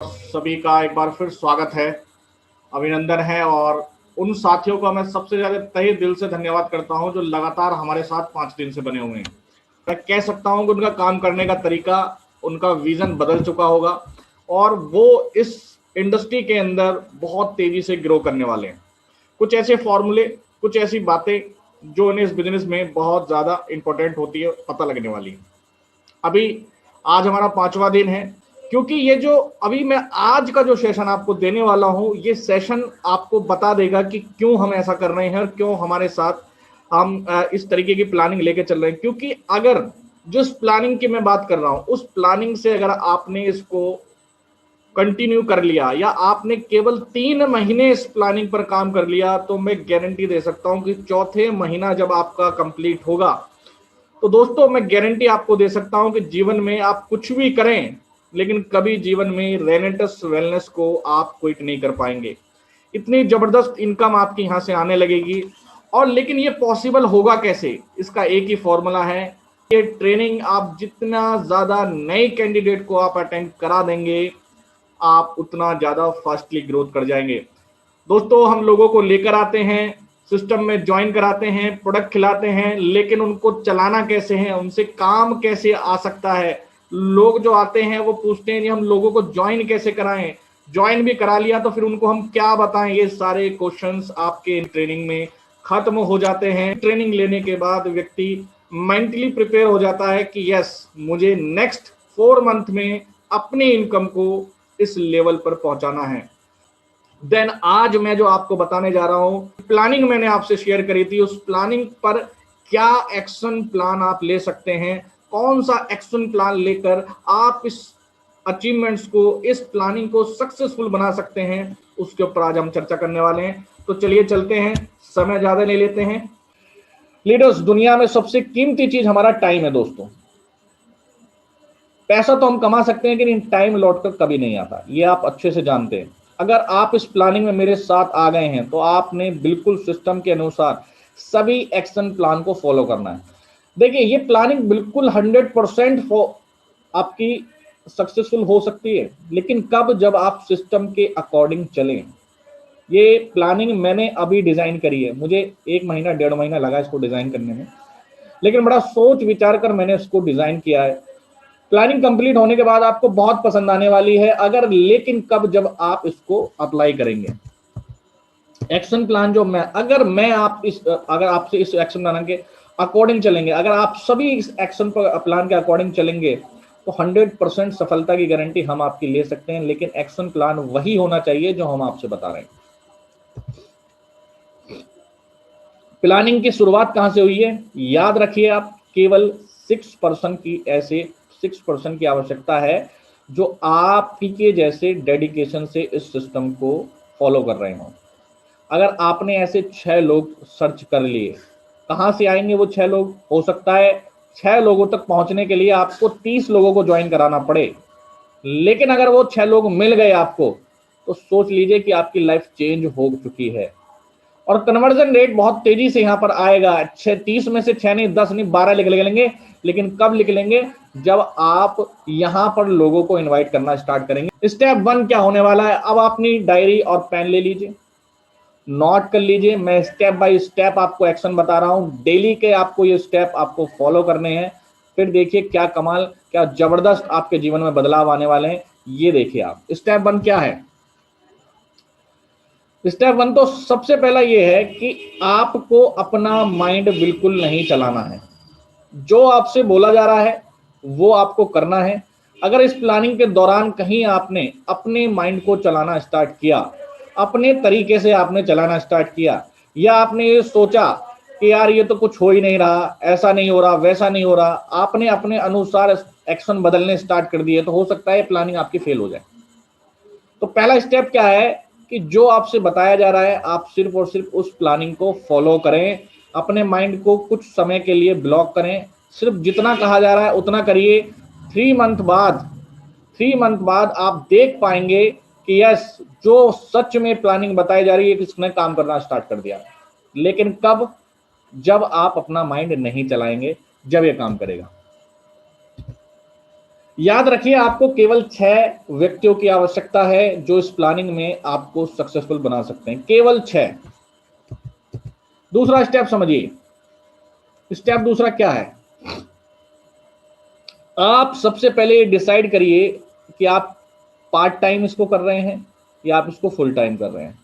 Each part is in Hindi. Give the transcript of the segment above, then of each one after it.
सभी का एक बार फिर स्वागत है, अभिनंदन है। और उन साथियों का मैं सबसे ज़्यादा तहे दिल से धन्यवाद करता हूं जो लगातार हमारे साथ 5 दिन से बने हुए हैं। मैं कह सकता हूं कि उनका काम करने का तरीका, उनका विजन बदल चुका होगा और वो इस इंडस्ट्री के अंदर बहुत तेजी से ग्रो करने वाले हैं। कुछ ऐसे फॉर्मूले, कुछ ऐसी बातें जो इन्हें इस बिजनेस में बहुत ज़्यादा इंपॉर्टेंट होती है, पता लगने वाली है। अभी आज हमारा 5वां दिन है, क्योंकि ये जो अभी मैं आज का जो सेशन आपको देने वाला हूं, ये सेशन आपको बता देगा कि क्यों हम ऐसा कर रहे हैं और क्यों हमारे साथ हम इस तरीके की प्लानिंग लेके चल रहे हैं। क्योंकि अगर जिस प्लानिंग की मैं बात कर रहा हूं, उस प्लानिंग से अगर आपने इसको कंटिन्यू कर लिया या आपने केवल 3 महीने इस प्लानिंग पर काम कर लिया, तो मैं गारंटी दे सकता हूं कि चौथे महीना जब आपका कंप्लीट होगा, तो दोस्तों मैं गारंटी आपको दे सकता हूं कि जीवन में आप कुछ भी करें, लेकिन कभी जीवन में रेनेटस वेलनेस को आप क्विट नहीं कर पाएंगे। इतनी जबरदस्त इनकम आपकी यहां से आने लगेगी। और लेकिन ये पॉसिबल होगा कैसे? इसका एक ही फॉर्मूला है। ये ट्रेनिंग आप जितना ज्यादा नए कैंडिडेट को आप अटेंड करा देंगे, आप उतना ज्यादा फास्टली ग्रोथ कर जाएंगे। दोस्तों, हम लोगों को लेकर आते हैं, सिस्टम में ज्वाइन कराते हैं, प्रोडक्ट खिलाते हैं, लेकिन उनको चलाना कैसे है, उनसे काम कैसे आ सकता है। लोग जो आते हैं वो पूछते हैं कि हम लोगों को ज्वाइन कैसे कराएं, ज्वाइन भी करा लिया तो फिर उनको हम क्या बताएं। ये सारे क्वेश्चंस आपके ट्रेनिंग में खत्म हो जाते हैं। ट्रेनिंग लेने के बाद व्यक्ति मेंटली प्रिपेयर हो जाता है कि यस, मुझे नेक्स्ट 4 मंथ में अपनी इनकम को इस लेवल पर पहुंचाना है। देन आज मैं जो आपको बताने जा रहा हूं, प्लानिंग मैंने आपसे शेयर करी थी, उस प्लानिंग पर क्या एक्शन प्लान आप ले सकते हैं, कौन सा एक्शन प्लान लेकर आप इस अचीवमेंट्स को, इस प्लानिंग को सक्सेसफुल बना सकते हैं, उसके ऊपर आज हम चर्चा करने वाले हैं। तो चलिए चलते हैं, समय ज्यादा ले लेते हैं। लीडर्स, दुनिया में सबसे कीमती चीज हमारा टाइम है दोस्तों। पैसा तो हम कमा सकते हैं, लेकिन टाइम लौट कर कभी नहीं आता, ये आप अच्छे से जानते हैं। अगर आप इस प्लानिंग में मेरे साथ आ गए हैं तो आपने बिल्कुल सिस्टम के अनुसार सभी एक्शन प्लान को फॉलो करना है। देखिए, ये प्लानिंग बिल्कुल 100% आपकी सक्सेसफुल हो सकती है, लेकिन कब? जब आप सिस्टम के अकॉर्डिंग चलें। ये प्लानिंग मैंने अभी डिजाइन करी है, मुझे 1 महीना 1.5 महीना लगा इसको डिजाइन करने में, लेकिन बड़ा सोच विचार कर मैंने इसको डिजाइन किया है। प्लानिंग कंप्लीट होने के बाद आपको बहुत पसंद आने वाली है, अगर लेकिन कब? जब आप इसको अप्लाई करेंगे। एक्शन प्लान जो मैं आप इस अगर आपसे इस एक्शन प्लान के अकॉर्डिंग चलेंगे, अगर आप सभी इस एक्शन प्लान के अकॉर्डिंग चलेंगे, तो 100% सफलता की गारंटी हम आपकी ले सकते हैं। लेकिन एक्शन प्लान वही होना चाहिए जो हम आपसे बता रहे हैं। प्लानिंग की शुरुआत कहां से हुई है? याद रखिए, आप केवल 6% की आवश्यकता है जो आपके जैसे डेडिकेशन से इस सिस्टम को फॉलो कर रहे हो। अगर आपने ऐसे 6 लोग सर्च कर लिए, कहां से आएंगे वो 6 लोग? हो सकता है 6 लोगों तक पहुंचने के लिए आपको 30 लोगों को ज्वाइन कराना पड़े, लेकिन अगर वो 6 लोग मिल गए आपको, तो सोच लीजिए कि आपकी लाइफ चेंज हो चुकी है। और कन्वर्जन रेट बहुत तेजी से यहाँ पर आएगा। 30 में से 6 नहीं, 10 नहीं, 12 लिख लेंगे। लेकिन कब लिख लेंगे? जब आप यहाँ पर लोगों को इनवाइट करना स्टार्ट करेंगे। स्टेप 1 क्या होने वाला है? अब अपनी डायरी और पेन ले लीजिए, नोट कर लीजिए। मैं स्टेप बाय स्टेप आपको एक्शन बता रहा हूँ, डेली के आपको ये स्टेप आपको फॉलो करने हैं। फिर देखिए क्या कमाल, क्या जबरदस्त आपके जीवन में बदलाव आने वाले हैं। ये देखिए आप, स्टेप 1 क्या है? स्टेप 1 तो सबसे पहला ये है कि आपको अपना माइंड बिल्कुल नहीं चलाना है। जो आपसे बोला जा रहा है वो आपको करना है। अगर इस प्लानिंग के दौरान कहीं आपने अपने माइंड को चलाना स्टार्ट किया, अपने तरीके से आपने चलाना स्टार्ट किया, या आपने ये सोचा कि यार ये तो कुछ हो ही नहीं रहा, ऐसा नहीं हो रहा, वैसा नहीं हो रहा, आपने अपने अनुसार एक्शन बदलने स्टार्ट कर दिए, तो हो सकता है प्लानिंग आपकी फेल हो जाए। तो पहला स्टेप क्या है कि जो आपसे बताया जा रहा है, आप सिर्फ और सिर्फ उस प्लानिंग को फॉलो करें। अपने माइंड को कुछ समय के लिए ब्लॉक करें, सिर्फ जितना कहा जा रहा है उतना करिए। 3 मंथ बाद आप देख पाएंगे कि यस, जो सच में प्लानिंग बताई जा रही है किसने काम करना स्टार्ट कर दिया। लेकिन कब? जब आप अपना माइंड नहीं चलाएंगे, जब ये काम करेगा। याद रखिए, आपको केवल 6 व्यक्तियों की आवश्यकता है जो इस प्लानिंग में आपको सक्सेसफुल बना सकते हैं, केवल 6। दूसरा स्टेप समझिए। स्टेप दूसरा क्या है? आप सबसे पहले डिसाइड करिए कि आप पार्ट टाइम इसको कर रहे हैं या आप इसको फुल टाइम कर रहे हैं।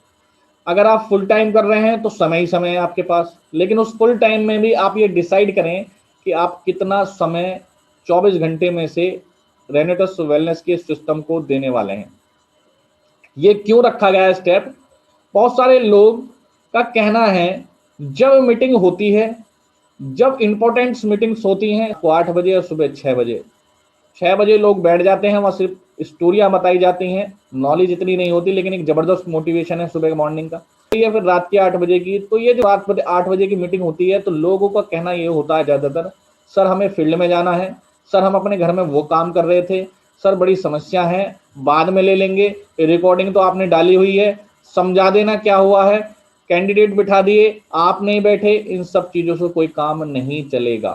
अगर आप फुल टाइम कर रहे हैं तो समय ही समय है आपके पास, लेकिन उस फुल टाइम में भी आप ये डिसाइड करें कि आप कितना समय 24 घंटे में से रेनेटस वेलनेस के सिस्टम को देने वाले हैं। ये क्यों रखा गया है स्टेप? बहुत सारे लोग का कहना है जब मीटिंग होती है, जब इंपॉर्टेंट मीटिंग्स होती हैं तो 8 बजे और सुबह 6 बजे, 6 बजे लोग बैठ जाते हैं, वहां सिर्फ स्टोरियां बताई जाती हैं, नॉलेज इतनी नहीं होती, लेकिन एक जबरदस्त मोटिवेशन है सुबह मॉर्निंग का, या फिर रात के 8 बजे की। तो ये जो रात 8 बजे की मीटिंग होती है तो लोगों का कहना ये होता है ज़्यादातर, सर हमें फील्ड में जाना है, सर हम अपने घर में वो काम कर रहे थे, सर बड़ी समस्या है, बाद में ले लेंगे, रिकॉर्डिंग तो आपने डाली हुई है, समझा देना क्या हुआ है, कैंडिडेट बिठा दिए, आप नहीं बैठे, इन सब चीज़ों से कोई काम नहीं चलेगा।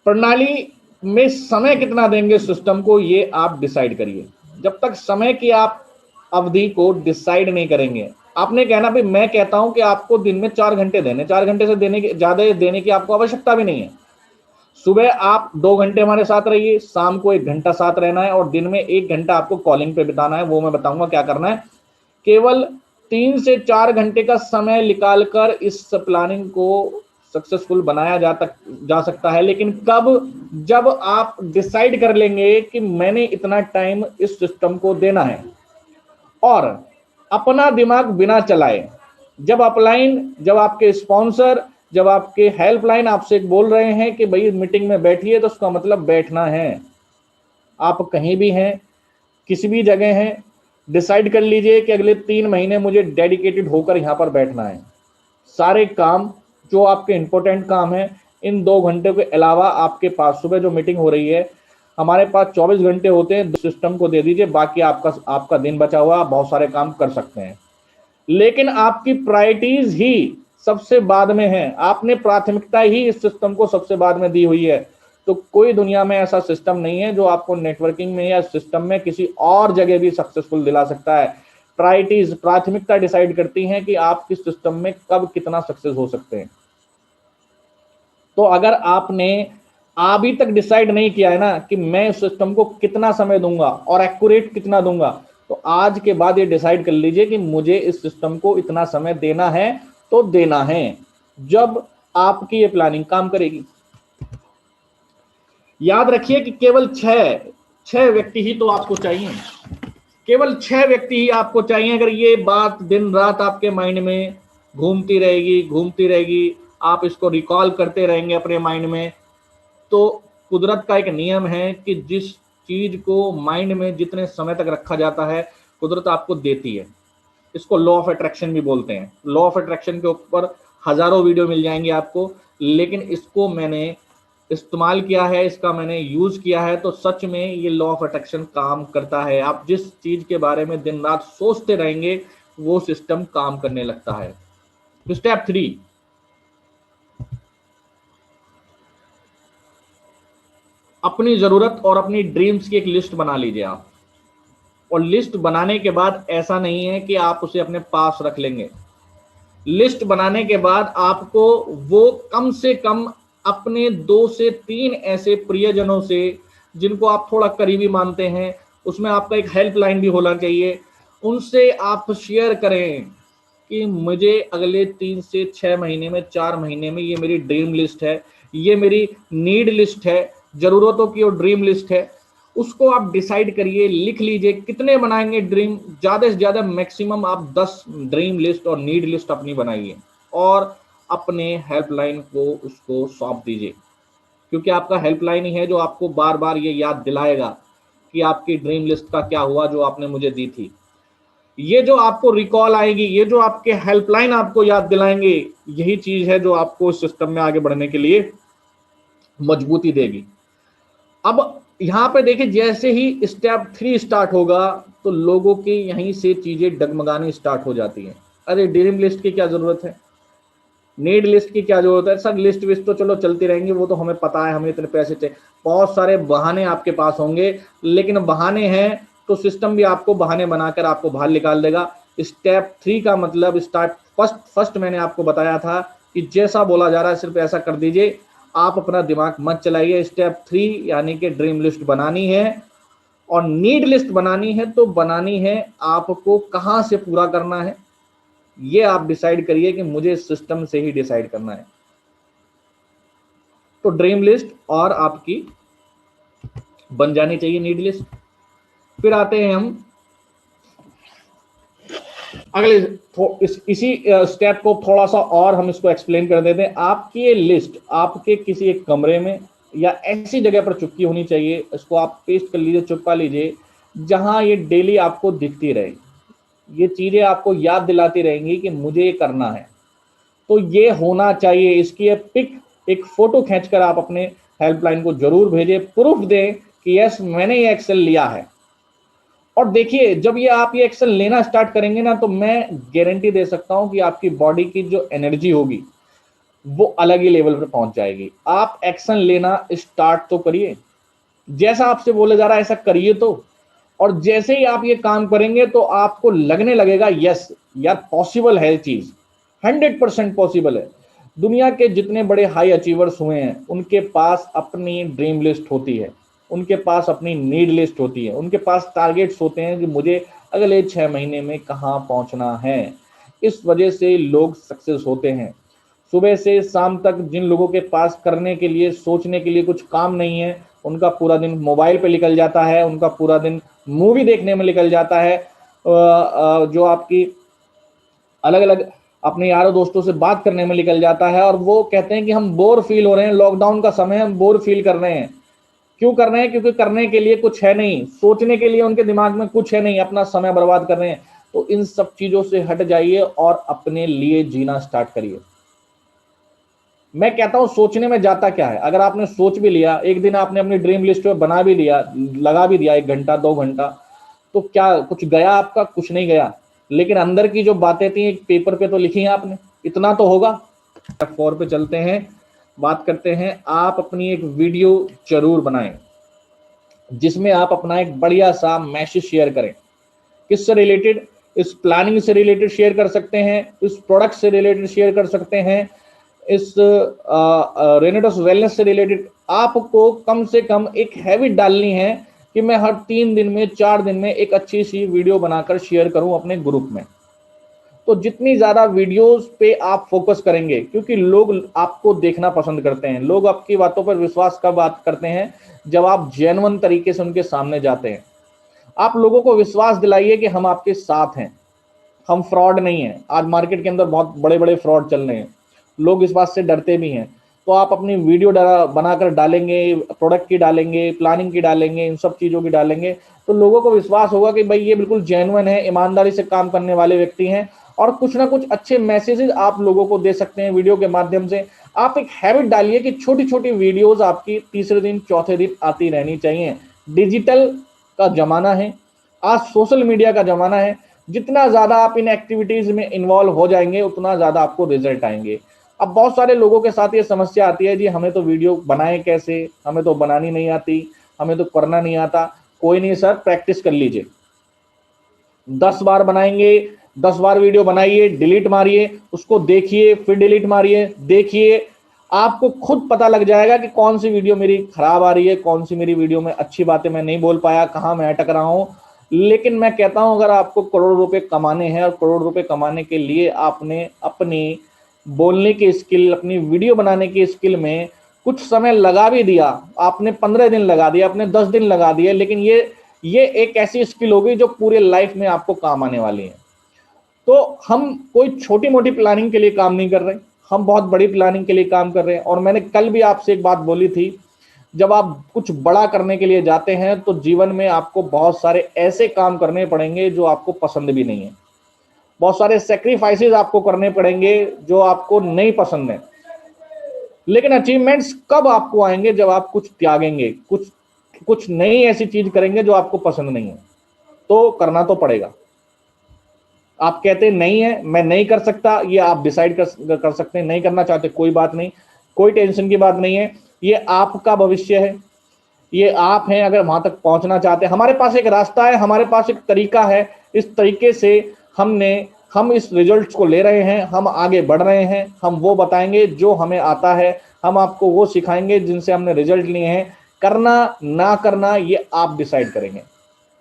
प्रणाली में समय कितना देंगे सिस्टम को, ये आप डिसाइड करिए। जब तक समय की आप अवधि को डिसाइड नहीं करेंगे, आपने कहना भाई मैं कहता हूं कि आपको दिन में 4 घंटे देने, 4 घंटे से देने की ज्यादा देने की आपको आवश्यकता भी नहीं है। सुबह आप 2 घंटे हमारे साथ रहिए, शाम को 1 घंटा साथ रहना है, और दिन में 1 घंटा आपको कॉलिंग पे बिताना है, वो मैं बताऊंगा क्या करना है। केवल 3 से 4 घंटे का समय निकालकर इस प्लानिंग को सक्सेसफुल बनाया जा सकता है। लेकिन कब? जब आप डिसाइड कर लेंगे कि मैंने इतना टाइम इस सिस्टम को देना है, और अपना दिमाग बिना चलाए। जब अपलाइन, जब आपके स्पॉन्सर, जब आपके हेल्पलाइन आपसे बोल रहे हैं कि भाई मीटिंग में बैठिए, तो उसका मतलब बैठना है। आप कहीं भी हैं, किसी भी जगह हैं, डिसाइड कर लीजिए कि अगले 3 महीने मुझे डेडिकेटेड होकर यहाँ पर बैठना है। सारे काम जो आपके इंपॉर्टेंट काम है, इन 2 घंटे के अलावा आपके पास सुबह जो मीटिंग हो रही है, हमारे पास 24 घंटे होते हैं, सिस्टम को दे दीजिए, बाकी आपका दिन बचा हुआ, आप बहुत सारे काम कर सकते हैं। लेकिन आपकी प्रायोरिटीज ही सबसे बाद में है, आपने प्राथमिकता ही इस सिस्टम को सबसे बाद में दी हुई है। तो कोई दुनिया में ऐसा सिस्टम नहीं है जो आपको नेटवर्किंग में या सिस्टम में किसी और जगह भी सक्सेसफुल दिला सकता है। प्रायोरिटीज, प्राथमिकता डिसाइड करती हैं कि आप किस सिस्टम में कब कितना सक्सेस हो सकते हैं। तो अगर आपने अभी तक डिसाइड नहीं किया है ना कि मैं इस सिस्टम को कितना समय दूंगा और एक्यूरेट कितना दूंगा, तो आज के बाद ये डिसाइड कर लीजिए कि मुझे इस सिस्टम को इतना समय देना है तो देना है। जब आपकी ये प्लानिंग काम करेगी। याद रखिए कि केवल 6 व्यक्ति ही तो आपको चाहिए, केवल 6 व्यक्ति ही आपको चाहिए। अगर ये बात दिन रात आपके माइंड में घूमती रहेगी, आप इसको रिकॉल करते रहेंगे अपने माइंड में, तो कुदरत का एक नियम है कि जिस चीज को माइंड में जितने समय तक रखा जाता है, कुदरत आपको देती है। इसको लॉ ऑफ अट्रैक्शन भी बोलते हैं। लॉ ऑफ अट्रैक्शन के ऊपर हजारों वीडियो मिल जाएंगे आपको, लेकिन इसको मैंने इस्तेमाल किया है, इसका मैंने यूज किया है, तो सच में ये लॉ ऑफ अट्रैक्शन काम करता है। आप जिस चीज के बारे में दिन रात सोचते रहेंगे, वो सिस्टम काम करने लगता है। स्टेप 3, अपनी जरूरत और अपनी ड्रीम्स की एक लिस्ट बना लीजिए आप। और लिस्ट बनाने के बाद ऐसा नहीं है कि आप उसे अपने पास रख लेंगे। लिस्ट बनाने के बाद आपको वो कम से कम अपने 2 से 3 ऐसे प्रियजनों से, जिनको आप थोड़ा करीबी मानते हैं, उसमें आपका एक हेल्पलाइन भी होना चाहिए, उनसे आप शेयर करें कि मुझे अगले 3 से 6 महीने में, 4 महीने में ये मेरी ड्रीम लिस्ट है, ये मेरी नीड लिस्ट है, जरूरतों की और ड्रीम लिस्ट है। उसको आप डिसाइड करिए, लिख लीजिए कितने बनाएंगे ड्रीम, ज्यादा से ज्यादा मैक्सिमम आप 10 ड्रीम लिस्ट और नीड लिस्ट अपनी बनाइए, और अपने हेल्पलाइन को उसको सौंप दीजिए। क्योंकि आपका हेल्पलाइन ही है जो आपको बार बार ये याद दिलाएगा कि आपकी ड्रीम लिस्ट का क्या हुआ जो आपने मुझे दी थी। ये जो आपको रिकॉल आएगी, ये जो आपके हेल्पलाइन आपको याद दिलाएंगे, यही चीज है जो आपको इस सिस्टम में आगे बढ़ने के लिए मजबूती देगी। अब यहाँ पे देखिए, जैसे ही स्टेप 3 स्टार्ट होगा तो लोगों की यहीं से चीजें डगमगानी स्टार्ट हो जाती हैं। अरे ड्रीम लिस्ट की क्या जरूरत है, नीड लिस्ट की क्या जरूरत है, सर लिस्ट विस्ट तो चलो चलती रहेंगी, वो तो हमें पता है, हमें इतने पैसे चाहिए। बहुत सारे बहाने आपके पास होंगे, लेकिन बहाने हैं तो सिस्टम भी आपको बहाने बनाकर आपको बाहर निकाल देगा। स्टेप 3 का मतलब स्टार्ट फर्स्ट मैंने आपको बताया था कि जैसा बोला जा रहा है सिर्फ ऐसा कर दीजिए, आप अपना दिमाग मत चलाइए। स्टेप 3 यानी कि ड्रीम लिस्ट बनानी है और नीड लिस्ट बनानी है, तो बनानी है आपको कहां से पूरा करना है ये आप डिसाइड करिए कि मुझे सिस्टम से ही डिसाइड करना है। तो ड्रीम लिस्ट और आपकी बन जानी चाहिए नीड लिस्ट। फिर आते हैं हम अगले इसी स्टेप को थोड़ा सा और हम इसको एक्सप्लेन कर देते हैं। आपकी ये लिस्ट आपके किसी एक कमरे में या ऐसी जगह पर चुपकी होनी चाहिए, इसको आप पेस्ट कर लीजिए, चिपका लीजिए, जहां ये डेली आपको दिखती रहे, ये चीजें आपको याद दिलाती रहेंगी कि मुझे ये करना है। तो ये होना चाहिए। इसकी पिक एक फोटो खींचकर आप अपने हेल्पलाइन को जरूर भेजें, प्रूफ दें कि यस मैंने ये एक्शन लिया है। और देखिए जब ये आप ये एक्शन लेना स्टार्ट करेंगे ना, तो मैं गारंटी दे सकता हूं कि आपकी बॉडी की जो एनर्जी होगी वो अलग ही लेवल पर पहुंच जाएगी। आप एक्शन लेना स्टार्ट तो करिए, जैसा आपसे बोला जा रहा है ऐसा करिए तो। और जैसे ही आप ये काम करेंगे तो आपको लगने लगेगा यस यार पॉसिबल है चीज, 100% पॉसिबल है। दुनिया के जितने बड़े हाई अचीवर्स हुए हैं उनके पास अपनी ड्रीम लिस्ट होती है, उनके पास अपनी नीड लिस्ट होती है, उनके पास टारगेट्स होते हैं कि मुझे अगले 6 महीने में कहाँ पहुंचना है। इस वजह से लोग सक्सेस होते हैं। सुबह से शाम तक जिन लोगों के पास करने के लिए सोचने के लिए कुछ काम नहीं है, उनका पूरा दिन मोबाइल पे निकल जाता है, उनका पूरा दिन मूवी देखने में निकल जाता है, जो आपकी अलग अलग अपने यारों दोस्तों से बात करने में निकल जाता है। और वो कहते हैं कि हम बोर फील हो रहे हैं, लॉकडाउन का समय हम बोर फील कर रहे हैं। क्यों कर रहे हैं? क्योंकि करने के लिए कुछ है नहीं, सोचने के लिए उनके दिमाग में कुछ है नहीं, अपना समय बर्बाद कर रहे हैं। तो इन सब चीजों से हट जाइए और अपने लिए जीना स्टार्ट करिए। मैं कहता हूं सोचने में जाता क्या है, अगर आपने सोच भी लिया, एक दिन आपने अपनी ड्रीम लिस्ट में बना भी लिया, लगा भी दिया 1 घंटा 2 घंटा, तो क्या कुछ गया आपका? कुछ नहीं गया। लेकिन अंदर की जो बातें थी एक पेपर पे तो लिखी हैं आपने, इतना तो होगा। 4 पे चलते हैं, बात करते हैं। आप अपनी एक वीडियो जरूर बनाएं जिसमें आप अपना एक बढ़िया सा मैसेज शेयर करें। किससे रिलेटेड? इस प्लानिंग से रिलेटेड शेयर कर सकते हैं, इस प्रोडक्ट से रिलेटेड शेयर कर सकते हैं, इस रेनेटस वेलनेस से रिलेटेड। आपको कम से कम एक हैबिट डालनी है कि मैं हर 3 दिन में 4 दिन में एक अच्छी सी वीडियो बनाकर शेयर करूं अपने ग्रुप में। तो जितनी ज्यादा वीडियोस पे आप फोकस करेंगे, क्योंकि लोग आपको देखना पसंद करते हैं, लोग आपकी बातों पर विश्वास कब बात करते हैं? जब आप जेन्युइन तरीके से उनके सामने जाते हैं। आप लोगों को विश्वास दिलाइए कि हम आपके साथ हैं, हम फ्रॉड नहीं है। आज मार्केट के अंदर बहुत बड़े बड़े फ्रॉड चल रहे हैं, लोग इस बात से डरते भी हैं। तो आप अपनी वीडियो बनाकर डालेंगे, प्रोडक्ट की डालेंगे, प्लानिंग की डालेंगे, इन सब चीज़ों की डालेंगे, तो लोगों को विश्वास होगा कि भाई ये बिल्कुल जेन्युइन है, ईमानदारी से काम करने वाले व्यक्ति हैं। और कुछ ना कुछ अच्छे मैसेजेस आप लोगों को दे सकते हैं वीडियो के माध्यम से। आप एक हैबिट डालिए कि छोटी छोटी वीडियोस आपकी तीसरे दिन चौथे दिन आती रहनी चाहिए। डिजिटल का जमाना है, आज सोशल मीडिया का जमाना है। जितना ज्यादा आप इन एक्टिविटीज में इन्वॉल्व हो जाएंगे उतना ज्यादा आपको रिजल्ट आएंगे। अब बहुत सारे लोगों के साथ ये समस्या आती है, जी हमें तो वीडियो बनाए कैसे, हमें तो बनानी नहीं आती, हमें तो करना नहीं आता। कोई नहीं सर, प्रैक्टिस कर लीजिए। 10 बार बनाएंगे, 10 बार वीडियो बनाइए, डिलीट मारिए, उसको देखिए, फिर डिलीट मारिए, देखिए, आपको खुद पता लग जाएगा कि कौन सी वीडियो मेरी खराब आ रही है, कौन सी मेरी वीडियो में अच्छी बातें मैं नहीं बोल पाया, कहाँ मैं अटक रहा हूं। लेकिन मैं कहता हूं अगर आपको करोड़ रुपए कमाने हैं और करोड़ रुपए कमाने के लिए आपने अपनी बोलने की स्किल, अपनी वीडियो बनाने की स्किल में कुछ समय लगा भी दिया, आपने 15 दिन लगा दिया, आपने 10 दिन लगा दिए, लेकिन ये एक ऐसी स्किल होगी जो पूरे लाइफ में आपको काम आने वाली है। तो हम कोई छोटी मोटी प्लानिंग के लिए काम नहीं कर रहे, हम बहुत बड़ी प्लानिंग के लिए काम कर रहे हैं। और मैंने कल भी आपसे एक बात बोली थी, जब आप कुछ बड़ा करने के लिए जाते हैं तो जीवन में आपको बहुत सारे ऐसे काम करने पड़ेंगे जो आपको पसंद भी नहीं है, बहुत सारे सेक्रीफाइसेस आपको करने पड़ेंगे जो आपको नहीं पसंद है। लेकिन अचीवमेंट्स कब आपको आएंगे? जब आप कुछ त्यागेंगे, कुछ नई ऐसी चीज करेंगे जो आपको पसंद नहीं है। तो करना तो पड़ेगा। आप कहते हैं नहीं है, मैं नहीं कर सकता, ये आप डिसाइड कर सकते हैं, नहीं करना चाहते कोई बात नहीं, कोई टेंशन की बात नहीं है, ये आपका भविष्य है। ये आप हैं, अगर वहां तक पहुंचना चाहते हैं, हमारे पास एक रास्ता है, हमारे पास एक तरीका है, इस तरीके से हम इस रिजल्ट्स को ले रहे हैं, हम आगे बढ़ रहे हैं, हम वो बताएंगे जो हमें आता है, हम आपको वो सिखाएंगे जिनसे हमने रिजल्ट लिए हैं। करना ना करना ये आप डिसाइड करेंगे।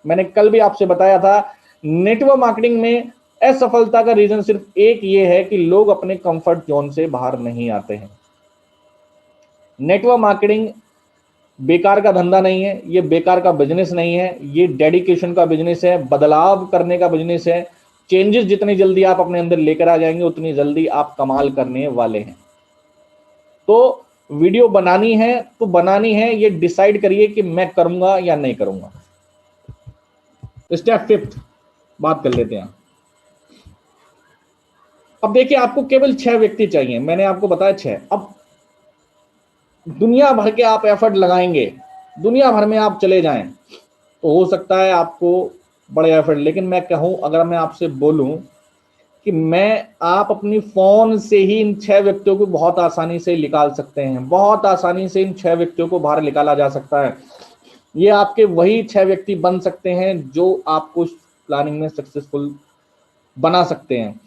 मैंने कल भी आपसे बताया था, नेटवर्क मार्केटिंग में असफलता का रीजन सिर्फ एक ये है कि लोग अपने कंफर्ट जोन से बाहर नहीं आते हैं। नेटवर्क मार्केटिंग बेकार का धंधा नहीं है, ये बेकार का बिजनेस नहीं है, ये डेडिकेशन का बिजनेस है, बदलाव करने का बिजनेस है। चेंजेस जितनी जल्दी आप अपने अंदर लेकर आ जाएंगे उतनी जल्दी आप कमाल करने वाले हैं। तो वीडियो बनानी है तो बनानी है, ये डिसाइड करिए कि मैं करूंगा या नहीं करूंगा। स्टेप 5 बात कर लेते हैं। अब देखिए, आपको केवल 6 व्यक्ति चाहिए, मैंने आपको बताया 6। अब दुनिया भर के आप एफर्ट लगाएंगे, दुनिया भर में आप चले जाएं, तो हो सकता है आपको बड़े एफर्ट, लेकिन मैं कहूं, अगर मैं आपसे बोलूं कि आप अपनी फोन से ही इन 6 व्यक्तियों को बहुत आसानी से निकाल सकते हैं, बहुत आसानी से इन 6 व्यक्तियों को बाहर निकाला जा सकता है। ये आपके वही 6 व्यक्ति बन सकते हैं जो आपको प्लानिंग में सक्सेसफुल बना सकते हैं।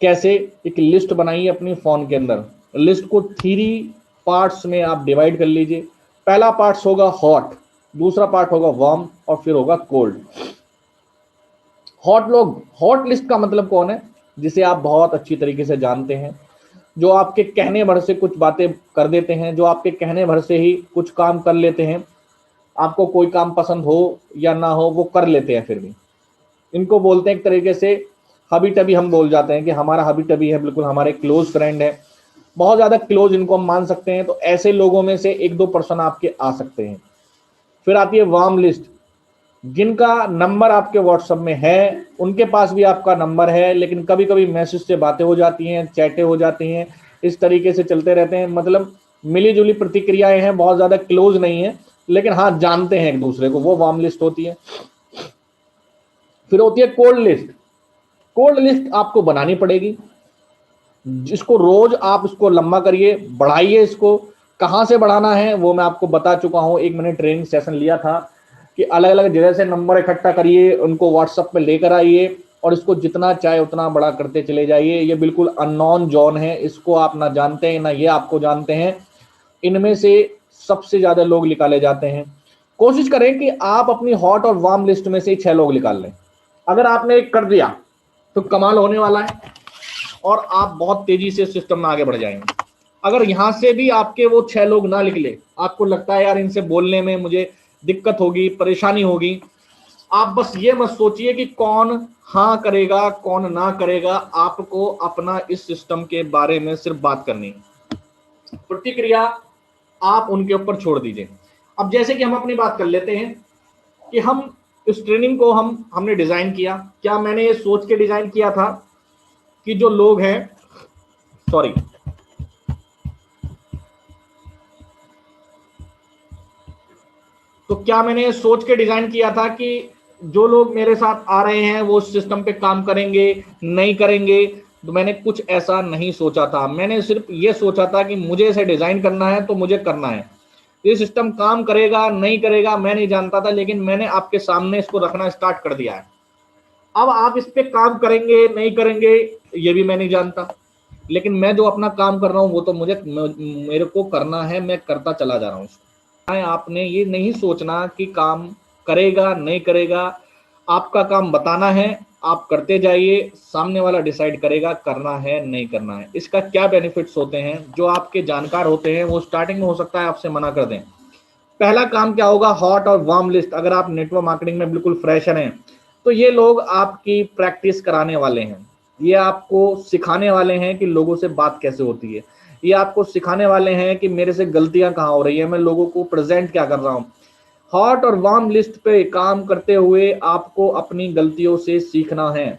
कैसे? एक लिस्ट बनाइए अपनी फोन के अंदर, लिस्ट को 3 पार्ट्स में आप डिवाइड कर लीजिए। पहला पार्ट होगा हॉट, दूसरा पार्ट होगा वार्म और फिर होगा कोल्ड। हॉट लिस्ट का मतलब कौन है? जिसे आप बहुत अच्छी तरीके से जानते हैं, जो आपके कहने भर से कुछ बातें कर देते हैं, जो आपके कहने भर से ही कुछ काम कर लेते हैं। आपको कोई काम पसंद हो या ना हो वो कर लेते हैं फिर भी। इनको बोलते हैं एक तरीके से हबी टबी, हम बोल जाते हैं कि हमारा हबी टबी है, बिल्कुल हमारे क्लोज फ्रेंड है, बहुत ज्यादा क्लोज इनको हम मान सकते हैं। तो ऐसे लोगों में से 1-2% आपके आ सकते हैं। फिर आती है वार्म लिस्ट, जिनका नंबर आपके व्हाट्सएप में है, उनके पास भी आपका नंबर है, लेकिन कभी कभी मैसेज से बातें हो जाती हैं, चैटें हो जाती हैं, इस तरीके से चलते रहते हैं, मतलब मिली जुली प्रतिक्रियाएं हैं, बहुत ज्यादा क्लोज नहीं है, लेकिन हाँ जानते हैं एक दूसरे को, वो वार्म लिस्ट होती है। फिर होती है कोल्ड लिस्ट। कोल्ड लिस्ट आपको बनानी पड़ेगी, जिसको रोज आप इसको लंबा करिए, बढ़ाइए इसको। कहां से बढ़ाना है वो मैं आपको बता चुका हूं, एक मैंने ट्रेनिंग सेशन लिया था कि अलग अलग जगह से नंबर इकट्ठा करिए, उनको व्हाट्सएप पे लेकर आइए और इसको जितना चाहे उतना बड़ा करते चले जाइए। ये बिल्कुल अननोन जोन है, इसको आप ना जानते हैं ना ये आपको जानते हैं। इनमें से सबसे ज्यादा लोग निकाले जाते हैं। कोशिश करें कि आप अपनी हॉट और वार्म लिस्ट में से 6 लोग निकाल लें। अगर आपने एक कर दिया तो कमाल होने वाला है और आप बहुत तेजी से सिस्टम में आगे बढ़ जाएंगे। अगर यहां से भी आपके वो 6 लोग ना निकले, आपको लगता है यार इनसे बोलने में मुझे दिक्कत होगी, परेशानी होगी, आप बस ये मत सोचिए कि कौन हाँ करेगा कौन ना करेगा। आपको अपना इस सिस्टम के बारे में सिर्फ बात करनी है, प्रतिक्रिया आप उनके ऊपर छोड़ दीजिए। अब जैसे कि हम अपनी बात कर लेते हैं कि हम इस ट्रेनिंग को हमने डिजाइन किया, क्या मैंने ये सोच के डिजाइन किया था कि जो लोग हैं, सॉरी, तो क्या मैंने ये सोच के डिजाइन किया था कि जो लोग मेरे साथ आ रहे हैं वो सिस्टम पे काम करेंगे नहीं करेंगे? तो मैंने कुछ ऐसा नहीं सोचा था। मैंने सिर्फ ये सोचा था कि मुझे इसे डिजाइन करना है तो मुझे करना है। ये सिस्टम काम करेगा नहीं करेगा मैं नहीं जानता था, लेकिन मैंने आपके सामने इसको रखना स्टार्ट कर दिया है। अब आप इस पे काम करेंगे नहीं करेंगे ये भी मैं नहीं जानता, लेकिन मैं जो अपना काम कर रहा हूँ वो तो मेरे को करना है, मैं करता चला जा रहा हूँ। आपने ये नहीं सोचना कि काम करेगा नहीं करेगा, आपका काम बताना है, आप करते जाइए, सामने वाला डिसाइड करेगा करना है नहीं करना है। इसका क्या बेनिफिट्स होते हैं? जो आपके जानकार होते हैं वो स्टार्टिंग में हो सकता है आपसे मना कर दें। पहला काम क्या होगा? हॉट और वार्म लिस्ट। अगर आप नेटवर्क मार्केटिंग में बिल्कुल फ्रेशर हैं तो ये लोग आपकी प्रैक्टिस कराने वाले हैं, ये आपको सिखाने वाले हैं कि लोगों से बात कैसे होती है, ये आपको सिखाने वाले हैं कि मेरे से गलतियां कहाँ हो रही है, मैं लोगों को प्रेजेंट क्या कर रहा हूँ। हॉट और वार्म लिस्ट पे काम करते हुए आपको अपनी गलतियों से सीखना है।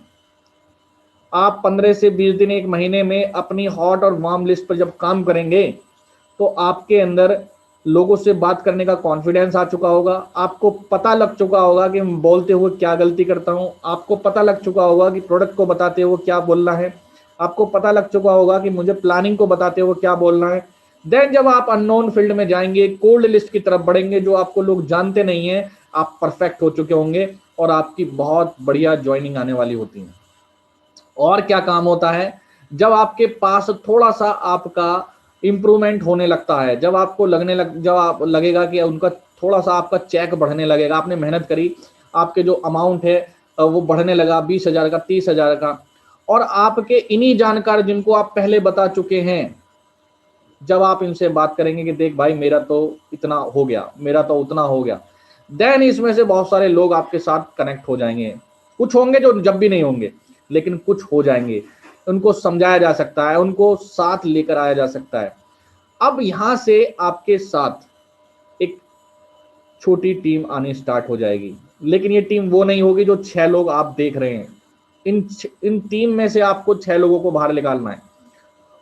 आप 15 से 20 दिन, एक महीने में अपनी हॉट और वार्म लिस्ट पर जब काम करेंगे तो आपके अंदर लोगों से बात करने का कॉन्फिडेंस आ चुका होगा, आपको पता लग चुका होगा कि मैं बोलते हुए क्या गलती करता हूं, आपको पता लग चुका होगा कि प्रोडक्ट को बताते हुए क्या बोलना है, आपको पता लग चुका होगा कि मुझे प्लानिंग को बताते हुए क्या बोलना है। देन जब आप अननोन फील्ड में जाएंगे, कोल्ड लिस्ट की तरफ बढ़ेंगे, जो आपको लोग जानते नहीं है, आप परफेक्ट हो चुके होंगे और आपकी बहुत बढ़िया ज्वाइनिंग आने वाली होती है। और क्या काम होता है, जब आपके पास थोड़ा सा आपका इंप्रूवमेंट होने लगता है, जब आपको जब आप लगेगा कि उनका थोड़ा सा आपका चेक बढ़ने लगेगा, आपने मेहनत करी, आपके जो अमाउंट है वो बढ़ने लगा 20,000 का, 30,000 का, और आपके इन्हीं जानकार जिनको आप पहले बता चुके हैं, जब आप इनसे बात करेंगे कि देख भाई मेरा तो इतना हो गया, मेरा तो उतना हो गया, देन इसमें से बहुत सारे लोग आपके साथ कनेक्ट हो जाएंगे। कुछ होंगे जो जब भी नहीं होंगे, लेकिन कुछ हो जाएंगे, उनको समझाया जा सकता है, उनको साथ लेकर आया जा सकता है। अब यहां से आपके साथ एक छोटी टीम आनी स्टार्ट हो जाएगी, लेकिन ये टीम वो नहीं होगी जो 6 लोग आप देख रहे हैं। इन टीम में से आपको 6 लोगों को बाहर निकालना है,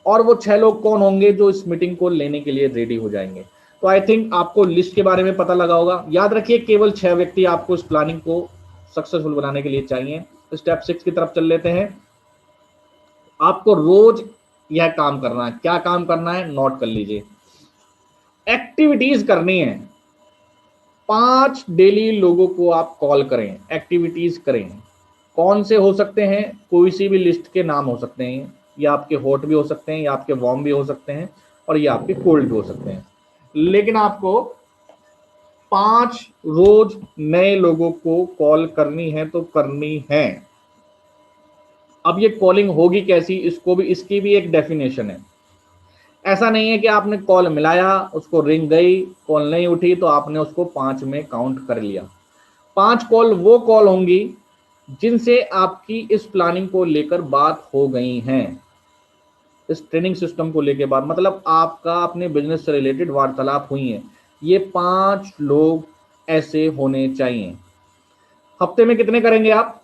और वो 6 लोग कौन होंगे जो इस मीटिंग को लेने के लिए रेडी हो जाएंगे। तो आई थिंक आपको लिस्ट के बारे में पता लगा होगा। याद रखिए, केवल 6 व्यक्ति आपको इस प्लानिंग को सक्सेसफुल बनाने के लिए चाहिए। स्टेप 6 की तरफ चल लेते हैं। आपको रोज यह काम करना है। क्या काम करना है, नोट कर लीजिए। एक्टिविटीज करनी है। 5 डेली लोगों को आप कॉल करें, एक्टिविटीज करें। कौन से हो सकते हैं, कोई सी भी लिस्ट के नाम हो सकते हैं, या आपके हॉट भी हो सकते हैं, या आपके वार्म भी हो सकते हैं, और ये आपके कोल्ड भी हो सकते हैं। लेकिन आपको 5 रोज नए लोगों को कॉल करनी है तो करनी है। अब ये कॉलिंग होगी कैसी, इसकी भी एक डेफिनेशन है। ऐसा नहीं है कि आपने कॉल मिलाया, उसको रिंग गई, कॉल नहीं उठी तो आपने उसको 5 में काउंट कर लिया। 5 कॉल वो कॉल होंगी जिनसे आपकी इस प्लानिंग को लेकर बात हो गई हैं, इस ट्रेनिंग सिस्टम को लेकर बात, मतलब आपका अपने बिजनेस से रिलेटेड वार्तालाप हुई है। ये 5 लोग ऐसे होने चाहिए। हफ्ते में कितने करेंगे आप,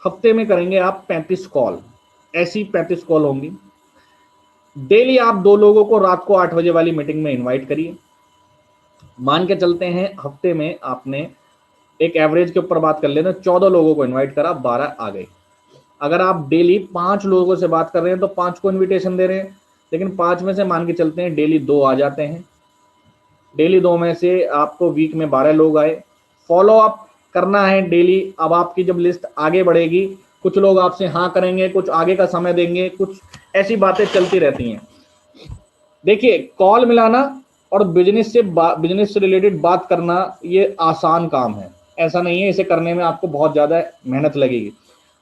हफ्ते में करेंगे आप 35 कॉल। ऐसी 35 कॉल होंगी। डेली आप 2 लोगों को रात को 8 बजे वाली मीटिंग में इनवाइट करिए। मान के चलते हैं हफ्ते में आपने एक एवरेज के ऊपर बात कर लेना, 14 लोगों को इनवाइट करा, 12 आ गए। अगर आप डेली 5 लोगों से बात कर रहे हैं तो 5 को इनविटेशन दे रहे हैं, लेकिन 5 में से मान के चलते हैं डेली 2 आ जाते हैं। डेली 2 में से आपको वीक में 12 लोग आए। फॉलो अप करना है डेली। अब आपकी जब लिस्ट आगे बढ़ेगी, कुछ लोग आपसे हाँ करेंगे, कुछ आगे का समय देंगे, कुछ ऐसी बातें चलती रहती हैं। देखिए, कॉल मिलाना और बिजनेस से रिलेटेड बात करना ये आसान काम है, ऐसा नहीं है। इसे करने में आपको बहुत ज़्यादा मेहनत लगेगी।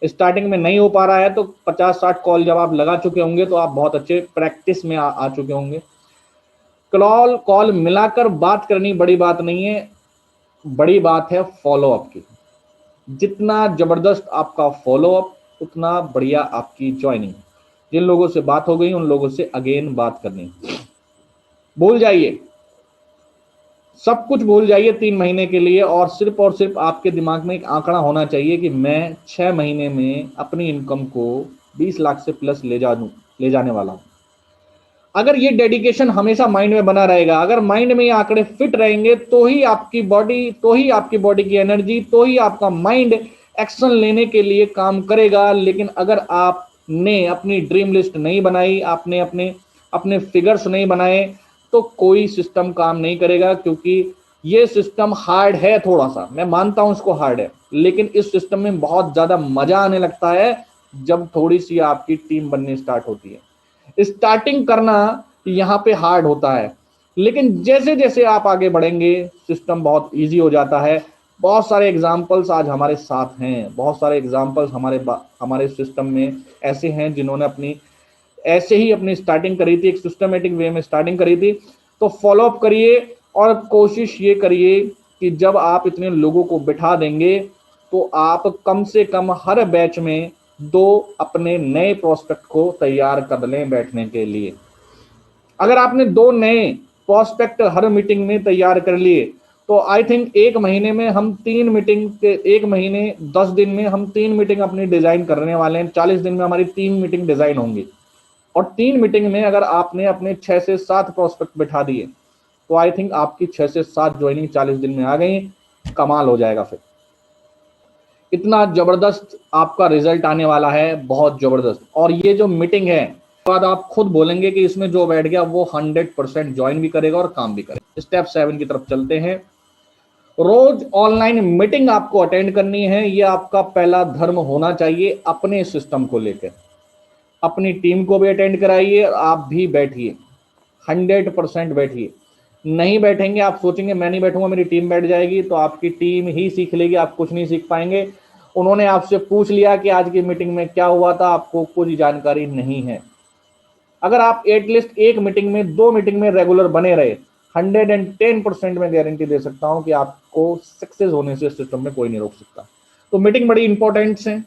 स्टार्टिंग में नहीं हो पा रहा है तो 50-60 कॉल जब आप लगा चुके होंगे तो आप बहुत अच्छे प्रैक्टिस में आ चुके होंगे। कॉल मिलाकर बात करनी बड़ी बात नहीं है, बड़ी बात है फॉलोअप की। जितना जबरदस्त आपका फॉलोअप, उतना बढ़िया आपकी ज्वाइनिंग। जिन लोगों से बात हो गई उन लोगों से अगेन बात करनी। भूल जाइए, सब कुछ भूल जाइए 3 महीने के लिए, और सिर्फ आपके दिमाग में एक आंकड़ा होना चाहिए कि मैं 6 महीने में अपनी इनकम को 20 लाख से प्लस ले जाने वाला हूं। अगर ये डेडिकेशन हमेशा माइंड में बना रहेगा, अगर माइंड में ये आंकड़े फिट रहेंगे, तो ही आपकी बॉडी की एनर्जी, तो ही आपका माइंड एक्शन लेने के लिए काम करेगा। लेकिन अगर आपने अपनी ड्रीम लिस्ट नहीं बनाई, आपने अपने फिगर्स नहीं बनाए, तो कोई सिस्टम काम नहीं करेगा। क्योंकि ये सिस्टम हार्ड है, थोड़ा सा मैं मानता हूं इसको हार्ड है, लेकिन इस सिस्टम में बहुत ज्यादा मजा आने लगता है जब थोड़ी सी आपकी टीम बननी स्टार्ट होती है। स्टार्टिंग करना यहाँ पे हार्ड होता है, लेकिन जैसे जैसे आप आगे बढ़ेंगे सिस्टम बहुत इजी हो जाता है। बहुत सारे एग्जाम्पल्स आज हमारे साथ हैं, बहुत सारे एग्जाम्पल्स हमारे सिस्टम में ऐसे हैं जिन्होंने ऐसे ही अपनी स्टार्टिंग करी थी, एक सिस्टमेटिक वे में स्टार्टिंग करी थी। तो फॉलोअप करिए और कोशिश ये करिए कि जब आप इतने लोगों को बिठा देंगे तो आप कम से कम हर बैच में 2 अपने नए प्रोस्पेक्ट को तैयार कर लें बैठने के लिए। अगर आपने 2 नए प्रोस्पेक्ट हर मीटिंग में तैयार कर लिए तो आई थिंक 1 महीने में हम 3 मीटिंग के 1 महीने 10 दिन में हम 3 मीटिंग अपनी डिजाइन करने वाले हैं। 40 दिन में हमारी 3 मीटिंग डिजाइन होंगी, और 3 मीटिंग में अगर आपने अपने 6 से 7 प्रोस्पेक्ट बिठा दिए तो आई थिंक आपकी 6 से 7 ज्वाइनिंग 40 दिन में आ गई। कमाल हो जाएगा। फिर इतना जबरदस्त आपका रिजल्ट आने वाला है, बहुत जबरदस्त। और ये जो मीटिंग है बाद आप खुद बोलेंगे कि इसमें जो बैठ गया वो 100% ज्वाइन भी करेगा और काम भी करेगा। स्टेप 7 की तरफ चलते हैं। रोज ऑनलाइन मीटिंग आपको अटेंड करनी है। ये आपका पहला धर्म होना चाहिए अपने सिस्टम को लेकर। अपनी टीम को भी अटेंड कराइए और आप भी बैठिए, 100% बैठिए। नहीं बैठेंगे, आप सोचेंगे मैं नहीं बैठूंगा मेरी टीम बैठ जाएगी, तो आपकी टीम ही सीख लेगी, आप कुछ नहीं सीख पाएंगे। उन्होंने आपसे पूछ लिया कि आज की मीटिंग में क्या हुआ था, आपको कुछ जानकारी नहीं है। अगर आप एटलीस्ट एक मीटिंग में, 2 मीटिंग में रेगुलर बने रहे, 110% में गारंटी दे सकता हूं कि आपको सक्सेस होने से सिस्टम में कोई नहीं रोक सकता। तो मीटिंग बड़ी इंपॉर्टेंट है।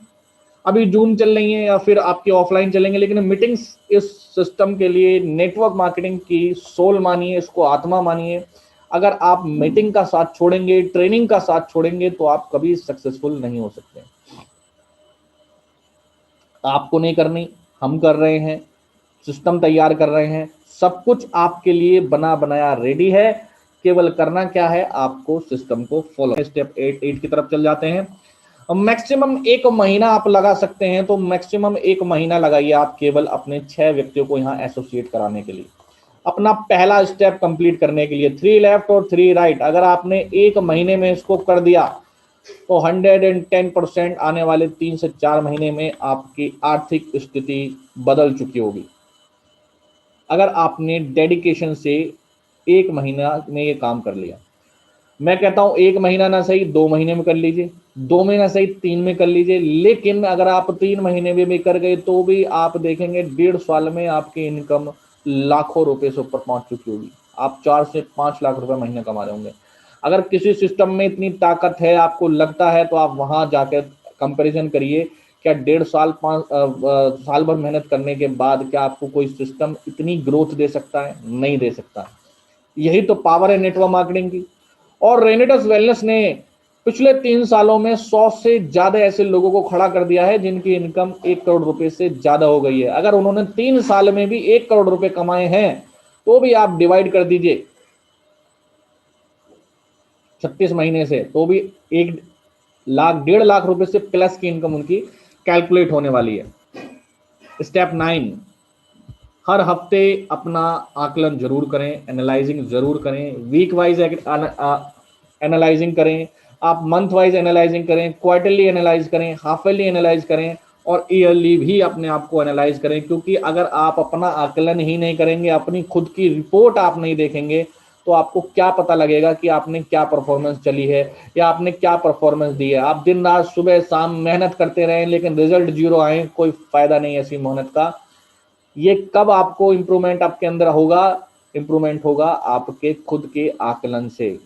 अभी जूम चल रही है या फिर आपकी ऑफलाइन चलेंगे, लेकिन मीटिंग्स इस सिस्टम के लिए नेटवर्क मार्केटिंग की सोल मानिए, इसको आत्मा मानिए। अगर आप मीटिंग का साथ छोड़ेंगे, ट्रेनिंग का साथ छोड़ेंगे, तो आप कभी सक्सेसफुल नहीं हो सकते। आपको नहीं करनी, हम कर रहे हैं, सिस्टम तैयार कर रहे हैं, सब कुछ आपके लिए बना बनाया रेडी है। केवल करना क्या है, आपको सिस्टम को फॉलो। स्टेप 8 की तरफ चल जाते हैं। मैक्सिमम 1 महीना आप लगा सकते हैं, तो मैक्सिमम 1 महीना लगाइए आप केवल अपने 6 व्यक्तियों को यहाँ एसोसिएट कराने के लिए, अपना पहला स्टेप कंप्लीट करने के लिए। 3 लेफ्ट और 3 राइट अगर आपने 1 महीने में इसको कर दिया, तो 110% आने वाले 3 से 4 महीने में आपकी आर्थिक स्थिति बदल चुकी होगी। अगर आपने डेडिकेशन से 1 महीना में ये काम कर लिया। मैं कहता हूं 1 महीना ना सही 2 महीने में कर लीजिए, 2 महीना सही 3 में कर लीजिए। लेकिन अगर आप 3 महीने में भी कर गए, तो भी आप देखेंगे 1.5 साल में आपकी इनकम लाखों रुपए से ऊपर पहुंच चुकी होगी। आप 4 से 5 लाख रुपए महीने कमा रहे होंगे। अगर किसी सिस्टम में इतनी ताकत है, आपको लगता है, तो आप वहां जाकर कंपैरिजन करिए। क्या 1.5 साल 5 साल भर मेहनत करने के बाद क्या आपको कोई सिस्टम इतनी ग्रोथ दे सकता है? नहीं दे सकता। यही तो पावर है नेटवर्क मार्केटिंग की। और रेनेटस वेलनेस ने पिछले 3 सालों में 100 से ज्यादा ऐसे लोगों को खड़ा कर दिया है जिनकी इनकम 1 करोड़ रुपए से ज्यादा हो गई है। अगर उन्होंने 3 साल में भी 1 करोड़ रुपए कमाए हैं, तो भी आप डिवाइड कर दीजिए 36 महीने से, तो भी 1 लाख 1.5 लाख रुपए से प्लस की इनकम उनकी कैलकुलेट होने वाली है। स्टेप 9, हर हफ्ते अपना आकलन जरूर करें, एनालाइजिंग जरूर करें। वीक वाइज एनालाइजिंग करें, आप मंथ वाइज एनालाइजिंग करें, क्वार्टरली एनालाइज करें, हाफ ईयरली एनालाइज करें, और ईयरली भी अपने आप को एनालाइज करें। क्योंकि अगर आप अपना आकलन ही नहीं करेंगे, अपनी खुद की रिपोर्ट आप नहीं देखेंगे, तो आपको क्या पता लगेगा कि आपने क्या परफॉर्मेंस चली है या आपने क्या परफॉर्मेंस दी है। आप दिन रात सुबह शाम मेहनत करते रहें, लेकिन रिजल्ट 0 आए, कोई फायदा नहीं ऐसी मेहनत का। ये कब आपको इंप्रूवमेंट आपके अंदर होगा? इंप्रूवमेंट होगा आपके खुद के आकलन से।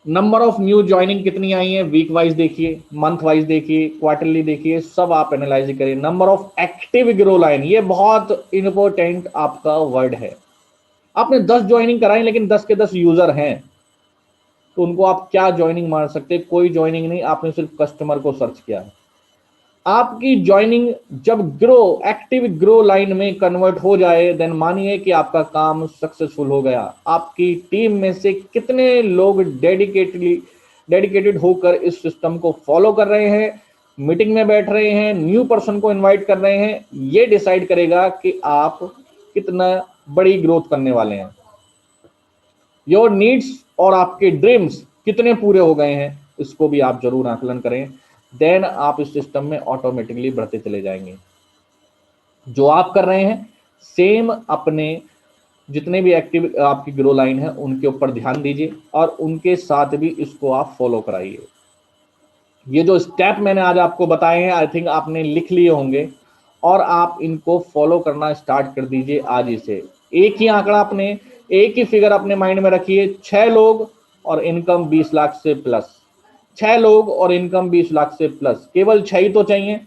नंबर ऑफ न्यू ज्वाइनिंग कितनी आई है, वीक वाइज देखिए, मंथ वाइज देखिए, क्वार्टरली देखिए, सब आप एनालाइज करिए। Number of active grow line, ये बहुत इंपॉर्टेंट आपका वर्ड है। आपने 10 ज्वाइनिंग कराई, लेकिन 10 के 10 यूजर हैं, तो उनको आप क्या ज्वाइनिंग मार सकते? कोई ज्वाइनिंग नहीं, आपने सिर्फ कस्टमर को सर्च किया है। आपकी ज्वाइनिंग जब एक्टिव ग्रो लाइन में कन्वर्ट हो जाए, देन मानिए कि आपका काम सक्सेसफुल हो गया। आपकी टीम में से कितने लोग डेडिकेटेड होकर इस सिस्टम को फॉलो कर रहे हैं, मीटिंग में बैठ रहे हैं, न्यू पर्सन को इनवाइट कर रहे हैं, ये डिसाइड करेगा कि आप कितना बड़ी ग्रोथ करने वाले हैं। योर नीड्स और आपके ड्रीम्स कितने पूरे हो गए हैं, इसको भी आप जरूर आकलन करें। देन आप इस सिस्टम में ऑटोमेटिकली बढ़ते चले जाएंगे। जो आप कर रहे हैं, सेम अपने जितने भी एक्टिव आपकी ग्रो लाइन है उनके ऊपर ध्यान दीजिए, और उनके साथ भी इसको आप फॉलो कराइए। ये जो स्टेप मैंने आज आपको बताए हैं, आई थिंक आपने लिख लिए होंगे, और आप इनको फॉलो करना स्टार्ट कर दीजिए आज ही से। एक ही आंकड़ा अपने, एक ही फिगर अपने माइंड में रखिए, 6 लोग और इनकम 20 लाख से प्लस। 6 लोग और इनकम 20 लाख से प्लस, केवल 6 ही तो चाहिए।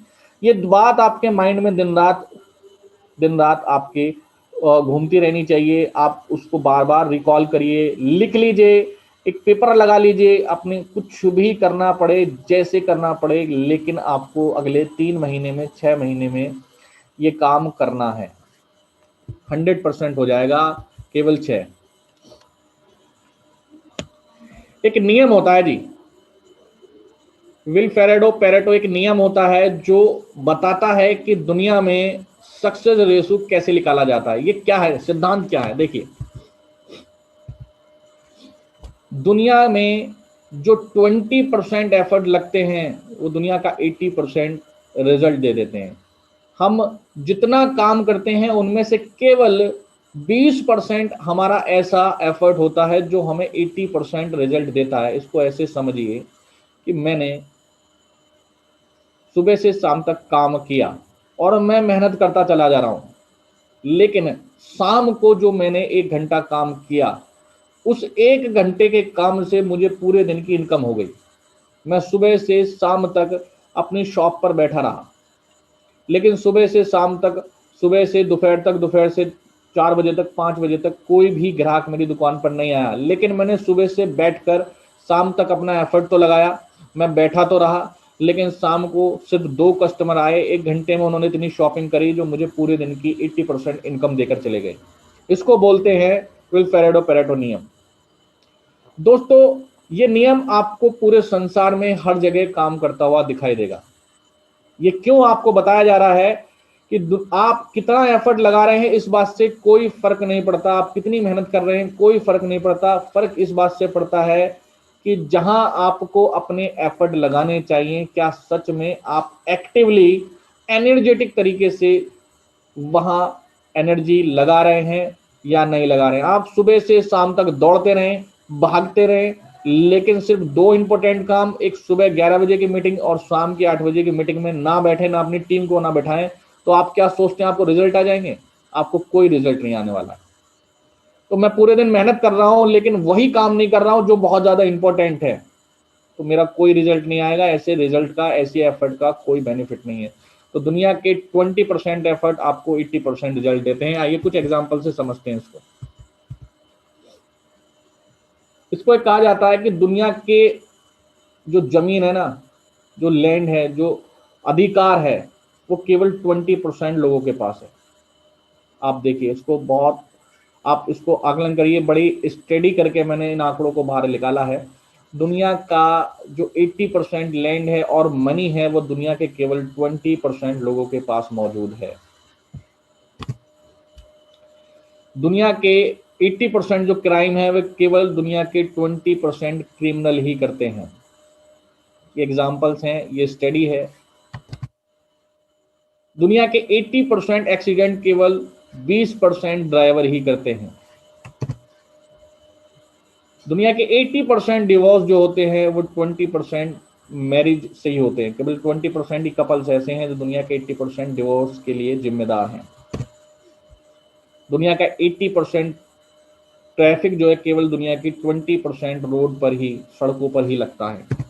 ये बात आपके माइंड में दिन रात आपके घूमती रहनी चाहिए। आप उसको बार बार रिकॉल करिए, लिख लीजिए, एक पेपर लगा लीजिए। अपने कुछ भी करना पड़े, जैसे करना पड़े, लेकिन आपको अगले 3 महीने में, 6 महीने में ये काम करना है। 100% हो जाएगा, केवल 6। एक नियम होता है जी, विल पेरेटो एक नियम होता है जो बताता है कि दुनिया में सक्सेस रेशो कैसे निकाला जाता है, ये क्या है, सिद्धांत क्या है। देखिए, दुनिया में जो 20% एफर्ट लगते हैं वो दुनिया का 80% रिजल्ट दे देते हैं। हम जितना काम करते हैं उनमें से केवल 20% हमारा ऐसा एफर्ट होता है जो हमें 80% रिजल्ट देता है। इसको ऐसे समझिए कि मैंने सुबह से शाम तक काम किया और मैं मेहनत करता चला जा रहा हूं, लेकिन शाम को जो मैंने 1 घंटा काम किया, उस 1 घंटे के काम से मुझे पूरे दिन की इनकम हो गई। मैं सुबह से शाम तक अपनी शॉप पर बैठा रहा, लेकिन सुबह से शाम तक, सुबह से दोपहर तक, दोपहर से 4 बजे तक, 5 बजे तक कोई भी ग्राहक मेरी दुकान पर नहीं आया, लेकिन मैंने सुबह से बैठकर शाम तक अपना एफर्ट तो लगाया। मैं बैठा तो रहा, लेकिन शाम को सिर्फ 2 कस्टमर आए, 1 घंटे में उन्होंने इतनी शॉपिंग करी जो मुझे पूरे दिन की 80% इनकम देकर चले गए। इसको बोलते हैं विल फेरेडो पेरेटो नियम। दोस्तों, ये नियम आपको पूरे संसार में हर जगह काम करता हुआ दिखाई देगा। ये क्यों आपको बताया जा रहा है कि आप कितना एफर्ट लगा रहे हैं इस बात से कोई फर्क नहीं पड़ता, आप कितनी मेहनत कर रहे हैं कोई फर्क नहीं पड़ता। फर्क इस बात से पड़ता है कि जहां आपको अपने एफर्ट लगाने चाहिए, क्या सच में आप एक्टिवली एनर्जेटिक तरीके से वहां एनर्जी लगा रहे हैं या नहीं लगा रहे हैं। आप सुबह से शाम तक दौड़ते रहें, भागते रहें, लेकिन सिर्फ 2 इंपॉर्टेंट काम, एक सुबह 11 बजे की मीटिंग और शाम की 8 बजे की मीटिंग में ना बैठे, ना अपनी टीम को ना बैठाएं, तो आप क्या सोचते हैं आपको रिजल्ट आ जाएंगे? आपको कोई रिजल्ट नहीं आने वाला। तो मैं पूरे दिन मेहनत कर रहा हूं लेकिन वही काम नहीं कर रहा हूं जो बहुत ज्यादा इंपॉर्टेंट है, तो मेरा कोई रिजल्ट नहीं आएगा। ऐसे रिजल्ट का, ऐसे एफर्ट का कोई बेनिफिट नहीं है। तो दुनिया के 20% एफर्ट आपको 80% रिजल्ट देते हैं। आइए कुछ एग्जांपल से समझते हैं इसको। इसको एक कहा जाता है कि दुनिया के जो जमीन है ना, जो लैंड है, जो अधिकार है, वो केवल 20% लोगों के पास है। आप देखिए इसको, बहुत आप इसको आकलन करिए, बड़ी स्टडी करके मैंने इन आंकड़ों को बाहर निकाला है। दुनिया का जो 80% लैंड है और मनी है वो दुनिया के केवल 20% लोगों के पास मौजूद है। दुनिया के 80% जो क्राइम है वो केवल दुनिया के 20% क्रिमिनल ही करते हैं। ये एग्जाम्पल्स हैं, ये स्टडी है। दुनिया के 80% एक्सीडेंट केवल 20% ड्राइवर ही करते हैं। दुनिया के 80% डिवोर्स जो होते हैं वो 20% मैरिज से ही होते हैं। केवल 20% ही कपल्स ऐसे हैं जो दुनिया के 80% डिवोर्स के लिए जिम्मेदार हैं। दुनिया का 80% ट्रैफिक जो है केवल दुनिया की 20% रोड पर ही, सड़कों पर ही लगता है।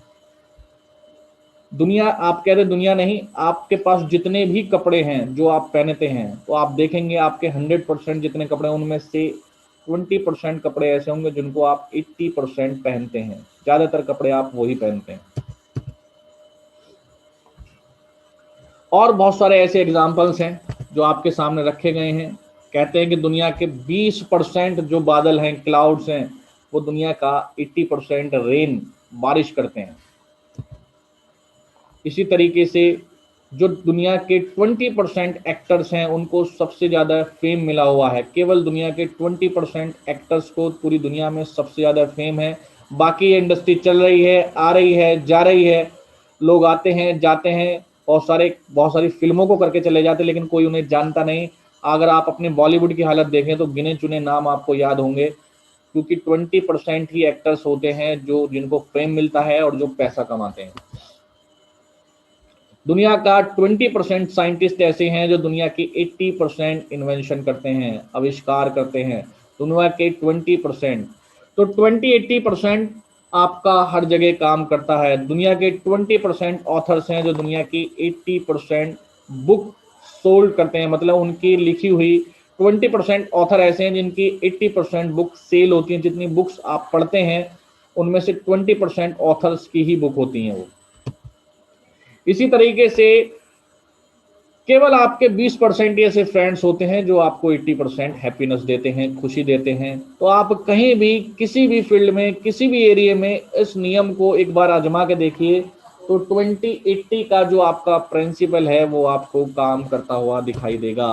दुनिया, आप कह रहे दुनिया नहीं, आपके पास जितने भी कपड़े हैं जो आप पहनते हैं, तो आप देखेंगे आपके 100% जितने कपड़े, उनमें से 20% कपड़े ऐसे होंगे जिनको आप 80% पहनते हैं। ज्यादातर कपड़े आप वही पहनते हैं। और बहुत सारे ऐसे एग्जाम्पल्स हैं जो आपके सामने रखे गए हैं। कहते हैं कि दुनिया के 20% जो बादल हैं, क्लाउड्स हैं, वो दुनिया का 80% रेन, बारिश करते हैं। इसी तरीके से जो दुनिया के 20% एक्टर्स हैं उनको सबसे ज़्यादा फेम मिला हुआ है। केवल दुनिया के 20% एक्टर्स को पूरी दुनिया में सबसे ज़्यादा फेम है। बाकी इंडस्ट्री चल रही है, आ रही है, जा रही है, लोग आते हैं, जाते हैं, बहुत सारी फिल्मों को करके चले जाते हैं, लेकिन कोई उन्हें जानता नहीं। अगर आप अपने बॉलीवुड की हालत देखें तो गिने चुने नाम आपको याद होंगे, क्योंकि 20% ही एक्टर्स होते हैं जो जिनको फेम मिलता है और जो पैसा कमाते हैं। दुनिया का 20% साइंटिस्ट ऐसे हैं जो दुनिया की 80% इन्वेंशन करते हैं, आविष्कार करते हैं। दुनिया के 20%, तो 20-80% आपका हर जगह काम करता है। दुनिया के 20% ऑथर्स हैं जो दुनिया की 80% बुक सोल्ड करते हैं, मतलब उनकी लिखी हुई 20% ऑथर ऐसे हैं जिनकी 80% बुक सेल होती हैं। जितनी बुक्स आप पढ़ते हैं उनमें से 20% ऑथर्स की ही बुक होती हैं वो। इसी तरीके से केवल आपके 20% ऐसे फ्रेंड्स होते हैं जो आपको 80% हैप्पीनेस देते हैं, खुशी देते हैं। तो आप कहीं भी, किसी भी फील्ड में, किसी भी एरिया में इस नियम को एक बार आजमा के देखिए, तो 2080 का जो आपका प्रिंसिपल है वो आपको काम करता हुआ दिखाई देगा।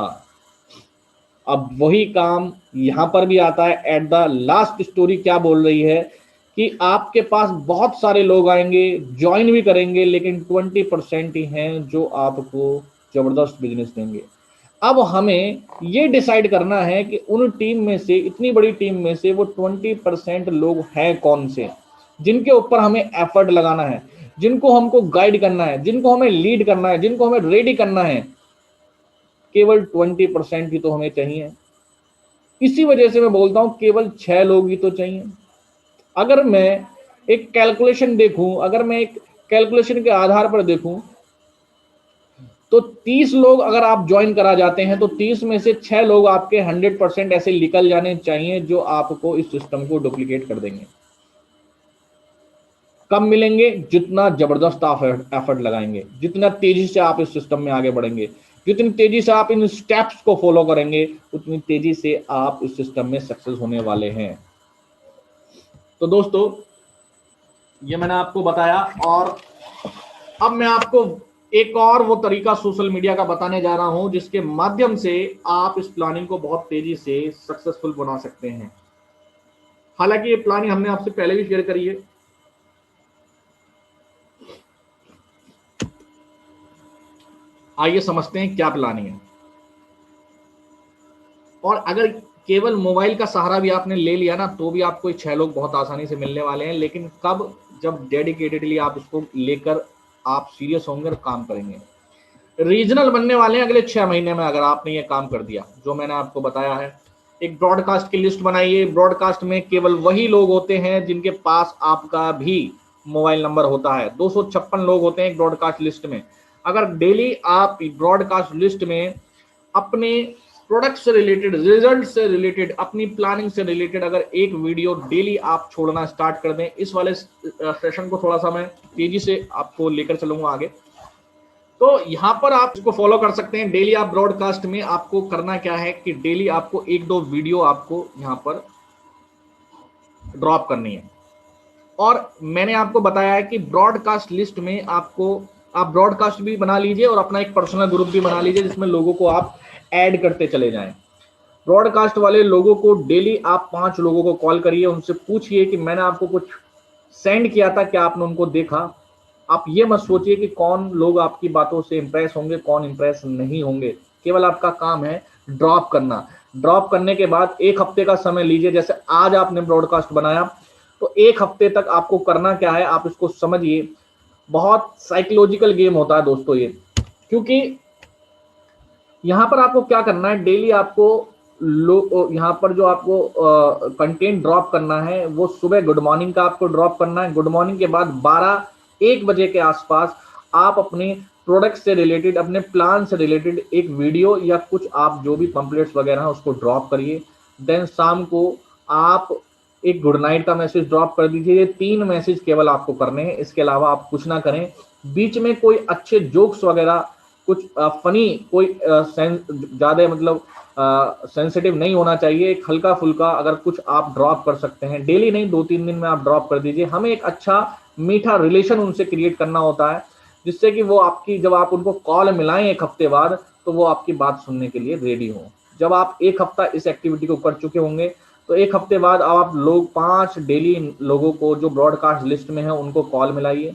अब वही काम यहां पर भी आता है। एट द लास्ट स्टोरी क्या बोल रही है कि आपके पास बहुत सारे लोग आएंगे, ज्वाइन भी करेंगे, लेकिन 20% ही हैं जो आपको जबरदस्त बिजनेस देंगे। अब हमें ये डिसाइड करना है कि उन टीम में से, इतनी बड़ी टीम में से, वो 20% लोग हैं कौन से, जिनके ऊपर हमें एफर्ट लगाना है, जिनको हमको गाइड करना है, जिनको हमें लीड करना है, जिनको हमें रेडी करना है। केवल 20% ही तो हमें चाहिए। इसी वजह से मैं बोलता हूं केवल 6 लोग ही तो चाहिए। अगर मैं एक कैलकुलेशन देखूं, अगर मैं एक कैलकुलेशन के आधार पर देखूं, तो 30 लोग अगर आप ज्वाइन करा जाते हैं तो 30 में से 6 लोग आपके 100% ऐसे निकल जाने चाहिए जो आपको इस सिस्टम को डुप्लीकेट कर देंगे। कब मिलेंगे? जितना जबरदस्त आप एफर्ट लगाएंगे, जितना तेजी से आप इस सिस्टम में आगे बढ़ेंगे, जितनी तेजी से आप इन स्टेप्स को फॉलो करेंगे, उतनी तेजी से आप इस सिस्टम में सक्सेस होने वाले हैं। तो दोस्तों, ये मैंने आपको बताया, और अब मैं आपको एक और वो तरीका सोशल मीडिया का बताने जा रहा हूं जिसके माध्यम से आप इस प्लानिंग को बहुत तेजी से सक्सेसफुल बना सकते हैं। हालांकि ये प्लानिंग हमने आपसे पहले भी शेयर करी है। आइए समझते हैं क्या प्लानिंग है। और अगर केवल मोबाइल का सहारा भी आपने ले लिया ना, तो भी आपको 6 लोग बहुत आसानी से मिलने वाले हैं। लेकिन कब? जब डेडिकेटेडली आप इसको लेकर आप सीरियस होंगे और काम करेंगे। रीजनल बनने वाले हैं अगले 6 महीने में, अगर आपने ये काम कर दिया जो मैंने आपको बताया है। एक ब्रॉडकास्ट की लिस्ट बनाइए। ब्रॉडकास्ट में केवल वही लोग होते हैं जिनके पास आपका भी मोबाइल नंबर होता है। 256 लोग होते हैं एक ब्रॉडकास्ट लिस्ट में। अगर डेली आप ब्रॉडकास्ट लिस्ट में अपने प्रोडक्ट से रिलेटेड, रिजल्ट से रिलेटेड, अपनी प्लानिंग से रिलेटेड अगर एक वीडियो डेली आप छोड़ना स्टार्ट कर दें, इस वाले सेशन को थोड़ा सा मैं तेजी से आपको लेकर चलूंगा आगे, तो यहां पर आप इसको फॉलो कर सकते हैं। डेली आप ब्रॉडकास्ट में आपको करना क्या है कि डेली आपको 1-2 वीडियो आपको यहां पर ड्रॉप करनी है। और मैंने आपको बताया है कि ब्रॉडकास्ट लिस्ट में आपको, आप ब्रॉडकास्ट भी बना लीजिए और अपना एक पर्सनल ग्रुप भी बना लीजिए जिसमें लोगों को आप ऐड करते चले जाएं। ब्रॉडकास्ट वाले लोगों को डेली आप 5 लोगों को कॉल करिए, उनसे पूछिए कि मैंने आपको कुछ सेंड किया था, क्या आपने उनको देखा। आप ये मत सोचिए कि कौन लोग आपकी बातों से इंप्रेस होंगे, कौन इंप्रेस नहीं होंगे। केवल आपका काम है ड्रॉप करना। ड्रॉप करने के बाद 1 हफ्ते का समय लीजिए। जैसे आज आपने ब्रॉडकास्ट बनाया, तो 1 हफ्ते तक आपको करना क्या है, आप इसको समझिए। बहुत साइकोलॉजिकल गेम होता है दोस्तों ये, क्योंकि यहां पर आपको क्या करना है, डेली आपको यहाँ पर जो आपको कंटेंट ड्रॉप करना है वो सुबह गुड मॉर्निंग का आपको ड्रॉप करना है। गुड मॉर्निंग के बाद 12-1 बजे के आसपास आप अपने प्रोडक्ट से रिलेटेड, अपने प्लान से रिलेटेड एक वीडियो या कुछ आप जो भी पंपलेट्स वगैरह हैं उसको ड्रॉप करिए। देन शाम को आप एक गुड नाइट का मैसेज ड्रॉप कर दीजिए। ये 3 मैसेज केवल आपको करने हैं, इसके अलावा आप कुछ ना करें। बीच में कोई अच्छे जोक्स वगैरह, कुछ फनी, कोई ज्यादा मतलब सेंसिटिव नहीं होना चाहिए। एक हल्का फुल्का अगर कुछ आप ड्रॉप कर सकते हैं, डेली नहीं 2-3 दिन में आप ड्रॉप कर दीजिए। हमें एक अच्छा मीठा रिलेशन उनसे क्रिएट करना होता है, जिससे कि वो आपकी, जब आप उनको कॉल मिलाएं 1 हफ्ते बाद, तो वो आपकी बात सुनने के लिए रेडी हो। जब आप 1 हफ्ता इस एक्टिविटी को कर चुके होंगे, तो 1 हफ्ते बाद आप लोग 5 डेली लोगों को जो ब्रॉडकास्ट लिस्ट में है उनको कॉल मिलाइए,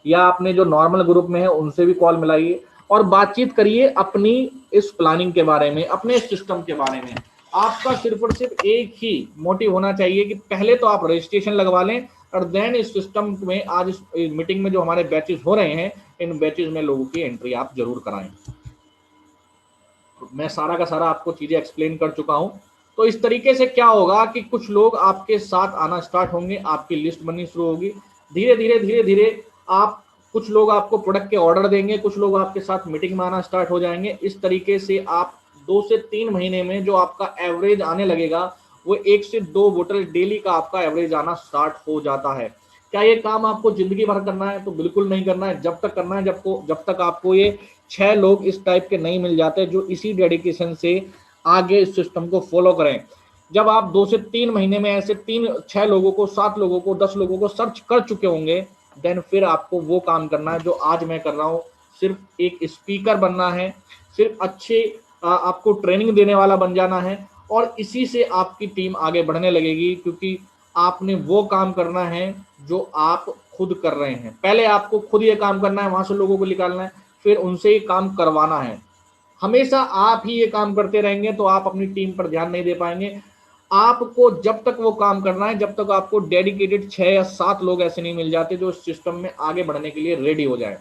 या अपने जो नॉर्मल ग्रुप में है उनसे भी कॉल मिलाइए और बातचीत करिए अपनी इस प्लानिंग के बारे में, अपने इस सिस्टम के बारे में। आपका सिर्फ और सिर्फ एक ही मोटिव होना चाहिए कि पहले तो आप रजिस्ट्रेशन लगवा लें, और देन इस सिस्टम में, आज इस मीटिंग में जो हमारे बैचेस हो रहे हैं, इन बैचेस में लोगों की एंट्री आप जरूर कराएं। मैं सारा का सारा आपको चीजें एक्सप्लेन कर चुका हूं। तो इस तरीके से क्या होगा कि कुछ लोग आपके साथ आना स्टार्ट होंगे, आपकी लिस्ट बननी शुरू होगी। धीरे धीरे आप, कुछ लोग आपको प्रोडक्ट के ऑर्डर देंगे, कुछ लोग आपके साथ मीटिंग में आना स्टार्ट हो जाएंगे। इस तरीके से आप 2 से 3 महीने में जो आपका एवरेज आने लगेगा, वो 1 से 2 बोतल डेली का आपका एवरेज आना स्टार्ट हो जाता है। क्या ये काम आपको जिंदगी भर करना है? तो बिल्कुल नहीं करना है। जब तक करना है जब तक आपको ये 6 लोग इस टाइप के नहीं मिल जाते जो इसी डेडिकेशन से आगे इस सिस्टम को फॉलो करें। जब आप 2 से 3 महीने में ऐसे 3-6 लोगों को, 7 लोगों को, 10 लोगों को सर्च कर चुके होंगे, देन फिर आपको वो काम करना है जो आज मैं कर रहा हूँ। सिर्फ एक स्पीकर बनना है, सिर्फ अच्छे आपको ट्रेनिंग देने वाला बन जाना है, और इसी से आपकी टीम आगे बढ़ने लगेगी, क्योंकि आपने वो काम करना है जो आप खुद कर रहे हैं। पहले आपको खुद ये काम करना है, वहां से लोगों को निकालना है, फिर उनसे ये काम करवाना है। हमेशा आप ही ये काम करते रहेंगे तो आप अपनी टीम पर ध्यान नहीं दे पाएंगे। आपको जब तक वो काम करना है, जब तक आपको डेडिकेटेड 6 या 7 लोग ऐसे नहीं मिल जाते जो सिस्टम में आगे बढ़ने के लिए रेडी हो जाए।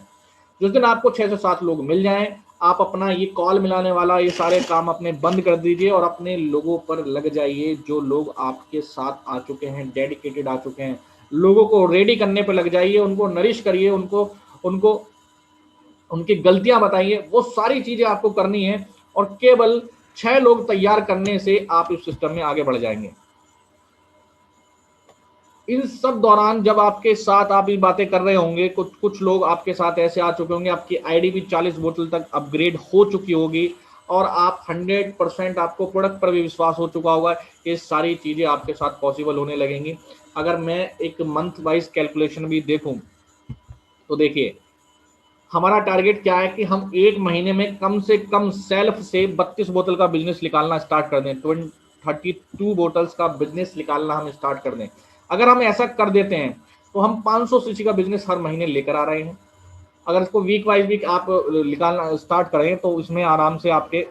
जिस दिन आपको 6 से 7 लोग मिल जाएं, आप अपना ये कॉल मिलाने वाला ये सारे काम अपने बंद कर दीजिए और अपने लोगों पर लग जाइए। जो लोग आपके साथ आ चुके हैं, डेडिकेटेड आ चुके हैं, लोगों को रेडी करने पर लग जाइए, उनको नरिश करिए, उनको उनको उनकी गलतियां बताइए। वो सारी चीजें आपको करनी है और केवल 6 लोग तैयार करने से आप इस सिस्टम में आगे बढ़ जाएंगे। इन सब दौरान जब आपके साथ आप ये बातें कर रहे होंगे, कुछ लोग आपके साथ ऐसे आ चुके होंगे, आपकी आईडी भी 40 बोतल तक अपग्रेड हो चुकी होगी और आप 100% आपको प्रोडक्ट पर भी विश्वास हो चुका होगा। ये सारी चीजें आपके साथ पॉसिबल होने लगेंगी। अगर मैं एक मंथ वाइज कैलकुलेशन भी देखूं तो देखिए, हमारा टारगेट क्या है कि हम एक महीने में कम से कम सेल्फ से 32 बोतल का बिजनेस निकालना स्टार्ट कर दें। 32 बोतल्स का बिजनेस निकालना हम स्टार्ट कर दें। अगर हम ऐसा कर देते हैं तो हम 500 सीसी का बिजनेस हर महीने लेकर आ रहे हैं। अगर इसको वीक वाइज वीक आप निकालना स्टार्ट करें तो इसमें आराम से आपके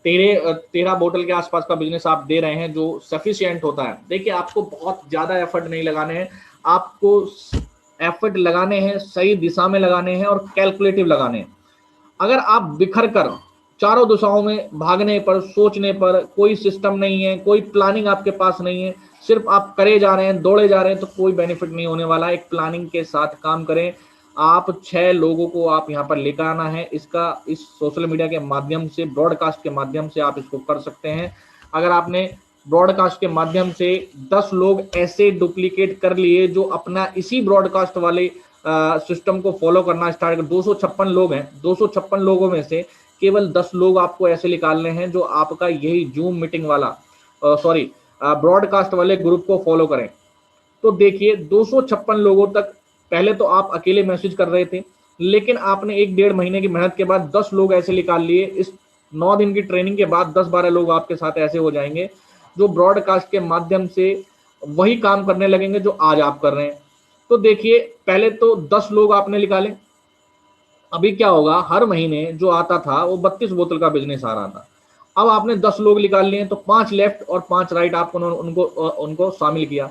13 बोतल के आसपास का बिजनेस आप दे रहे हैं, जो सफिशिएंट होता है। देखिए, आपको बहुत ज्यादा एफर्ट नहीं लगाने हैं, आपको एफर्ट लगाने हैं, सही दिशा में लगाने हैं और कैलकुलेटिव लगाने हैं। अगर आप बिखर कर चारों दिशाओं में भागने पर, सोचने पर, कोई सिस्टम नहीं है, कोई प्लानिंग आपके पास नहीं है, सिर्फ आप करे जा रहे हैं, दौड़े जा रहे हैं, तो कोई बेनिफिट नहीं होने वाला। एक प्लानिंग के साथ काम करें। आप 6 लोगों को आप यहाँ पर लेकर आना है। इसका इस सोशल मीडिया के माध्यम से, ब्रॉडकास्ट के माध्यम से आप इसको कर सकते हैं। अगर आपने ब्रॉडकास्ट के माध्यम से 10 लोग ऐसे डुप्लीकेट कर लिए जो अपना इसी ब्रॉडकास्ट वाले सिस्टम को फॉलो करना स्टार्ट कर, 256 लोग हैं, 256 लोगों में से केवल 10 लोग आपको ऐसे निकालने हैं जो आपका यही जूम मीटिंग वाला ब्रॉडकास्ट वाले ग्रुप को फॉलो करें। तो देखिए, 256 लोगों तक पहले तो आप अकेले मैसेज कर रहे थे, लेकिन आपने 1-1.5 महीने की मेहनत के बाद 10 लोग ऐसे निकाल लिए। इस 9 दिन की ट्रेनिंग के बाद 10-12 लोग आपके साथ ऐसे हो जाएंगे जो ब्रॉडकास्ट के माध्यम से वही काम करने लगेंगे जो आज आप कर रहे हैं। तो देखिए, पहले तो 10 लोग आपने निकाले, अभी क्या होगा, हर महीने जो आता था वो 32 बोतल का बिजनेस आ रहा था। अब आपने 10 लोग निकाल लिए तो 5 लेफ्ट और 5 राइट आपको उनको शामिल किया।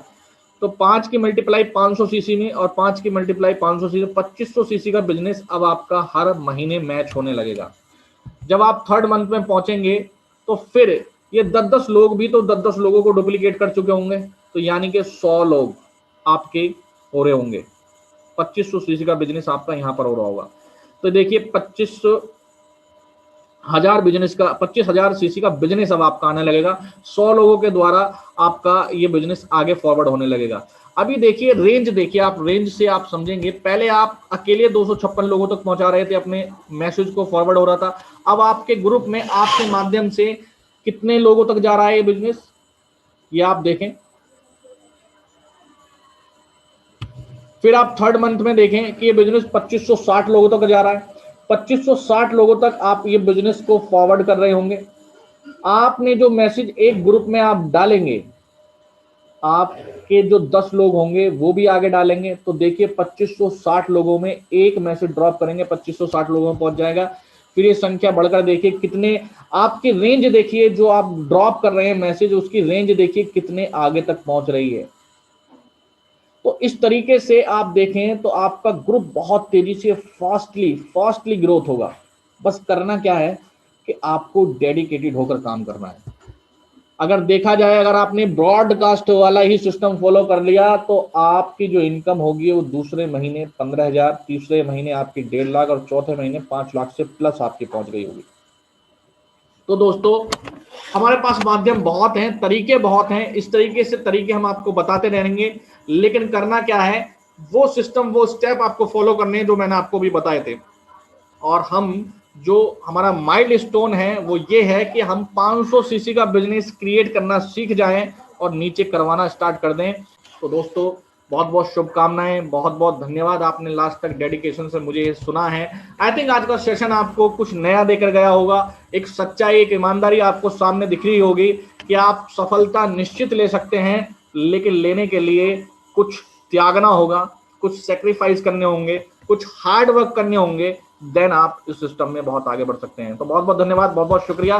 तो 5 की मल्टीप्लाई 500 सीसी में और 5 की मल्टीप्लाई 500 सीसी, 2500 सीसी का बिजनेस अब आपका हर महीने मैच होने लगेगा। जब आप 3rd मंथ में पहुंचेंगे तो फिर ये 10-10 लोग भी तो 10-10 लोगों को डुप्लीकेट कर चुके होंगे, तो यानी कि 100 लोग आपके हो रहे होंगे। 2500 सीसी का बिजनेस आपका यहाँ पर हो रहा होगा। तो देखिए, 25,000 सीसी का बिजनेस अब आपका आने लगेगा। 100 लोगों के द्वारा आपका ये बिजनेस आगे फॉरवर्ड होने लगेगा। अभी देखिए, रेंज देखिए, आप रेंज से आप समझेंगे। पहले आप अकेले 256 लोगों तक पहुंचा रहे थे, अपने मैसेज को फॉरवर्ड हो रहा था। अब आपके ग्रुप में आपके माध्यम से कितने लोगों तक जा रहा है ये बिजनेस, ये आप देखें। फिर आप 3rd मंथ में देखें कि ये बिजनेस 2560 लोगों तक जा रहा है। 2560 लोगों तक आप ये बिजनेस को फॉरवर्ड कर रहे होंगे। आपने जो मैसेज एक ग्रुप में आप डालेंगे, आपके जो 10 लोग होंगे वो भी आगे डालेंगे। तो देखिए, 2560 लोगों में एक मैसेज ड्रॉप करेंगे, 2560 लोगों में पहुंच जाएगा। फिर ये संख्या बढ़कर देखिए कितने, आपकी रेंज देखिए, जो आप ड्रॉप कर रहे हैं मैसेज, उसकी रेंज देखिए कितने आगे तक पहुंच रही है। तो इस तरीके से आप देखें तो आपका ग्रुप बहुत तेजी से फास्टली ग्रोथ होगा। बस करना क्या है कि आपको डेडिकेटेड होकर काम करना है। अगर देखा जाए, अगर आपने ब्रॉडकास्ट वाला ही सिस्टम फॉलो कर लिया तो आपकी जो इनकम होगी वो दूसरे महीने 15,000, तीसरे महीने आपकी 1.5 लाख और चौथे महीने 5 लाख से प्लस आपकी पहुंच गई होगी। तो दोस्तों, हमारे पास माध्यम बहुत हैं, तरीके बहुत हैं। इस तरीके से तरीके हम आपको बताते रहेंगे, लेकिन करना क्या है, वो सिस्टम, वो स्टेप आपको फॉलो करने हैं जो मैंने आपको भी बताए थे। और हम जो हमारा माइलस्टोन है वो ये है कि हम 500 सीसी का बिजनेस क्रिएट करना सीख जाएं और नीचे करवाना स्टार्ट कर दें। तो दोस्तों बहुत बहुत शुभकामनाएं, बहुत बहुत धन्यवाद, आपने लास्ट तक डेडिकेशन से मुझे ये सुना है। आई थिंक आज का सेशन आपको कुछ नया देकर गया होगा, एक सच्चाई, एक ईमानदारी आपको सामने दिख रही होगी कि आप सफलता निश्चित ले सकते हैं, लेकिन लेने के लिए कुछ त्यागना होगा, कुछ सेक्रीफाइस करने होंगे, कुछ हार्ड वर्क करने होंगे, देन आप इस सिस्टम में बहुत आगे बढ़ सकते हैं। तो बहुत बहुत धन्यवाद, बहुत बहुत शुक्रिया।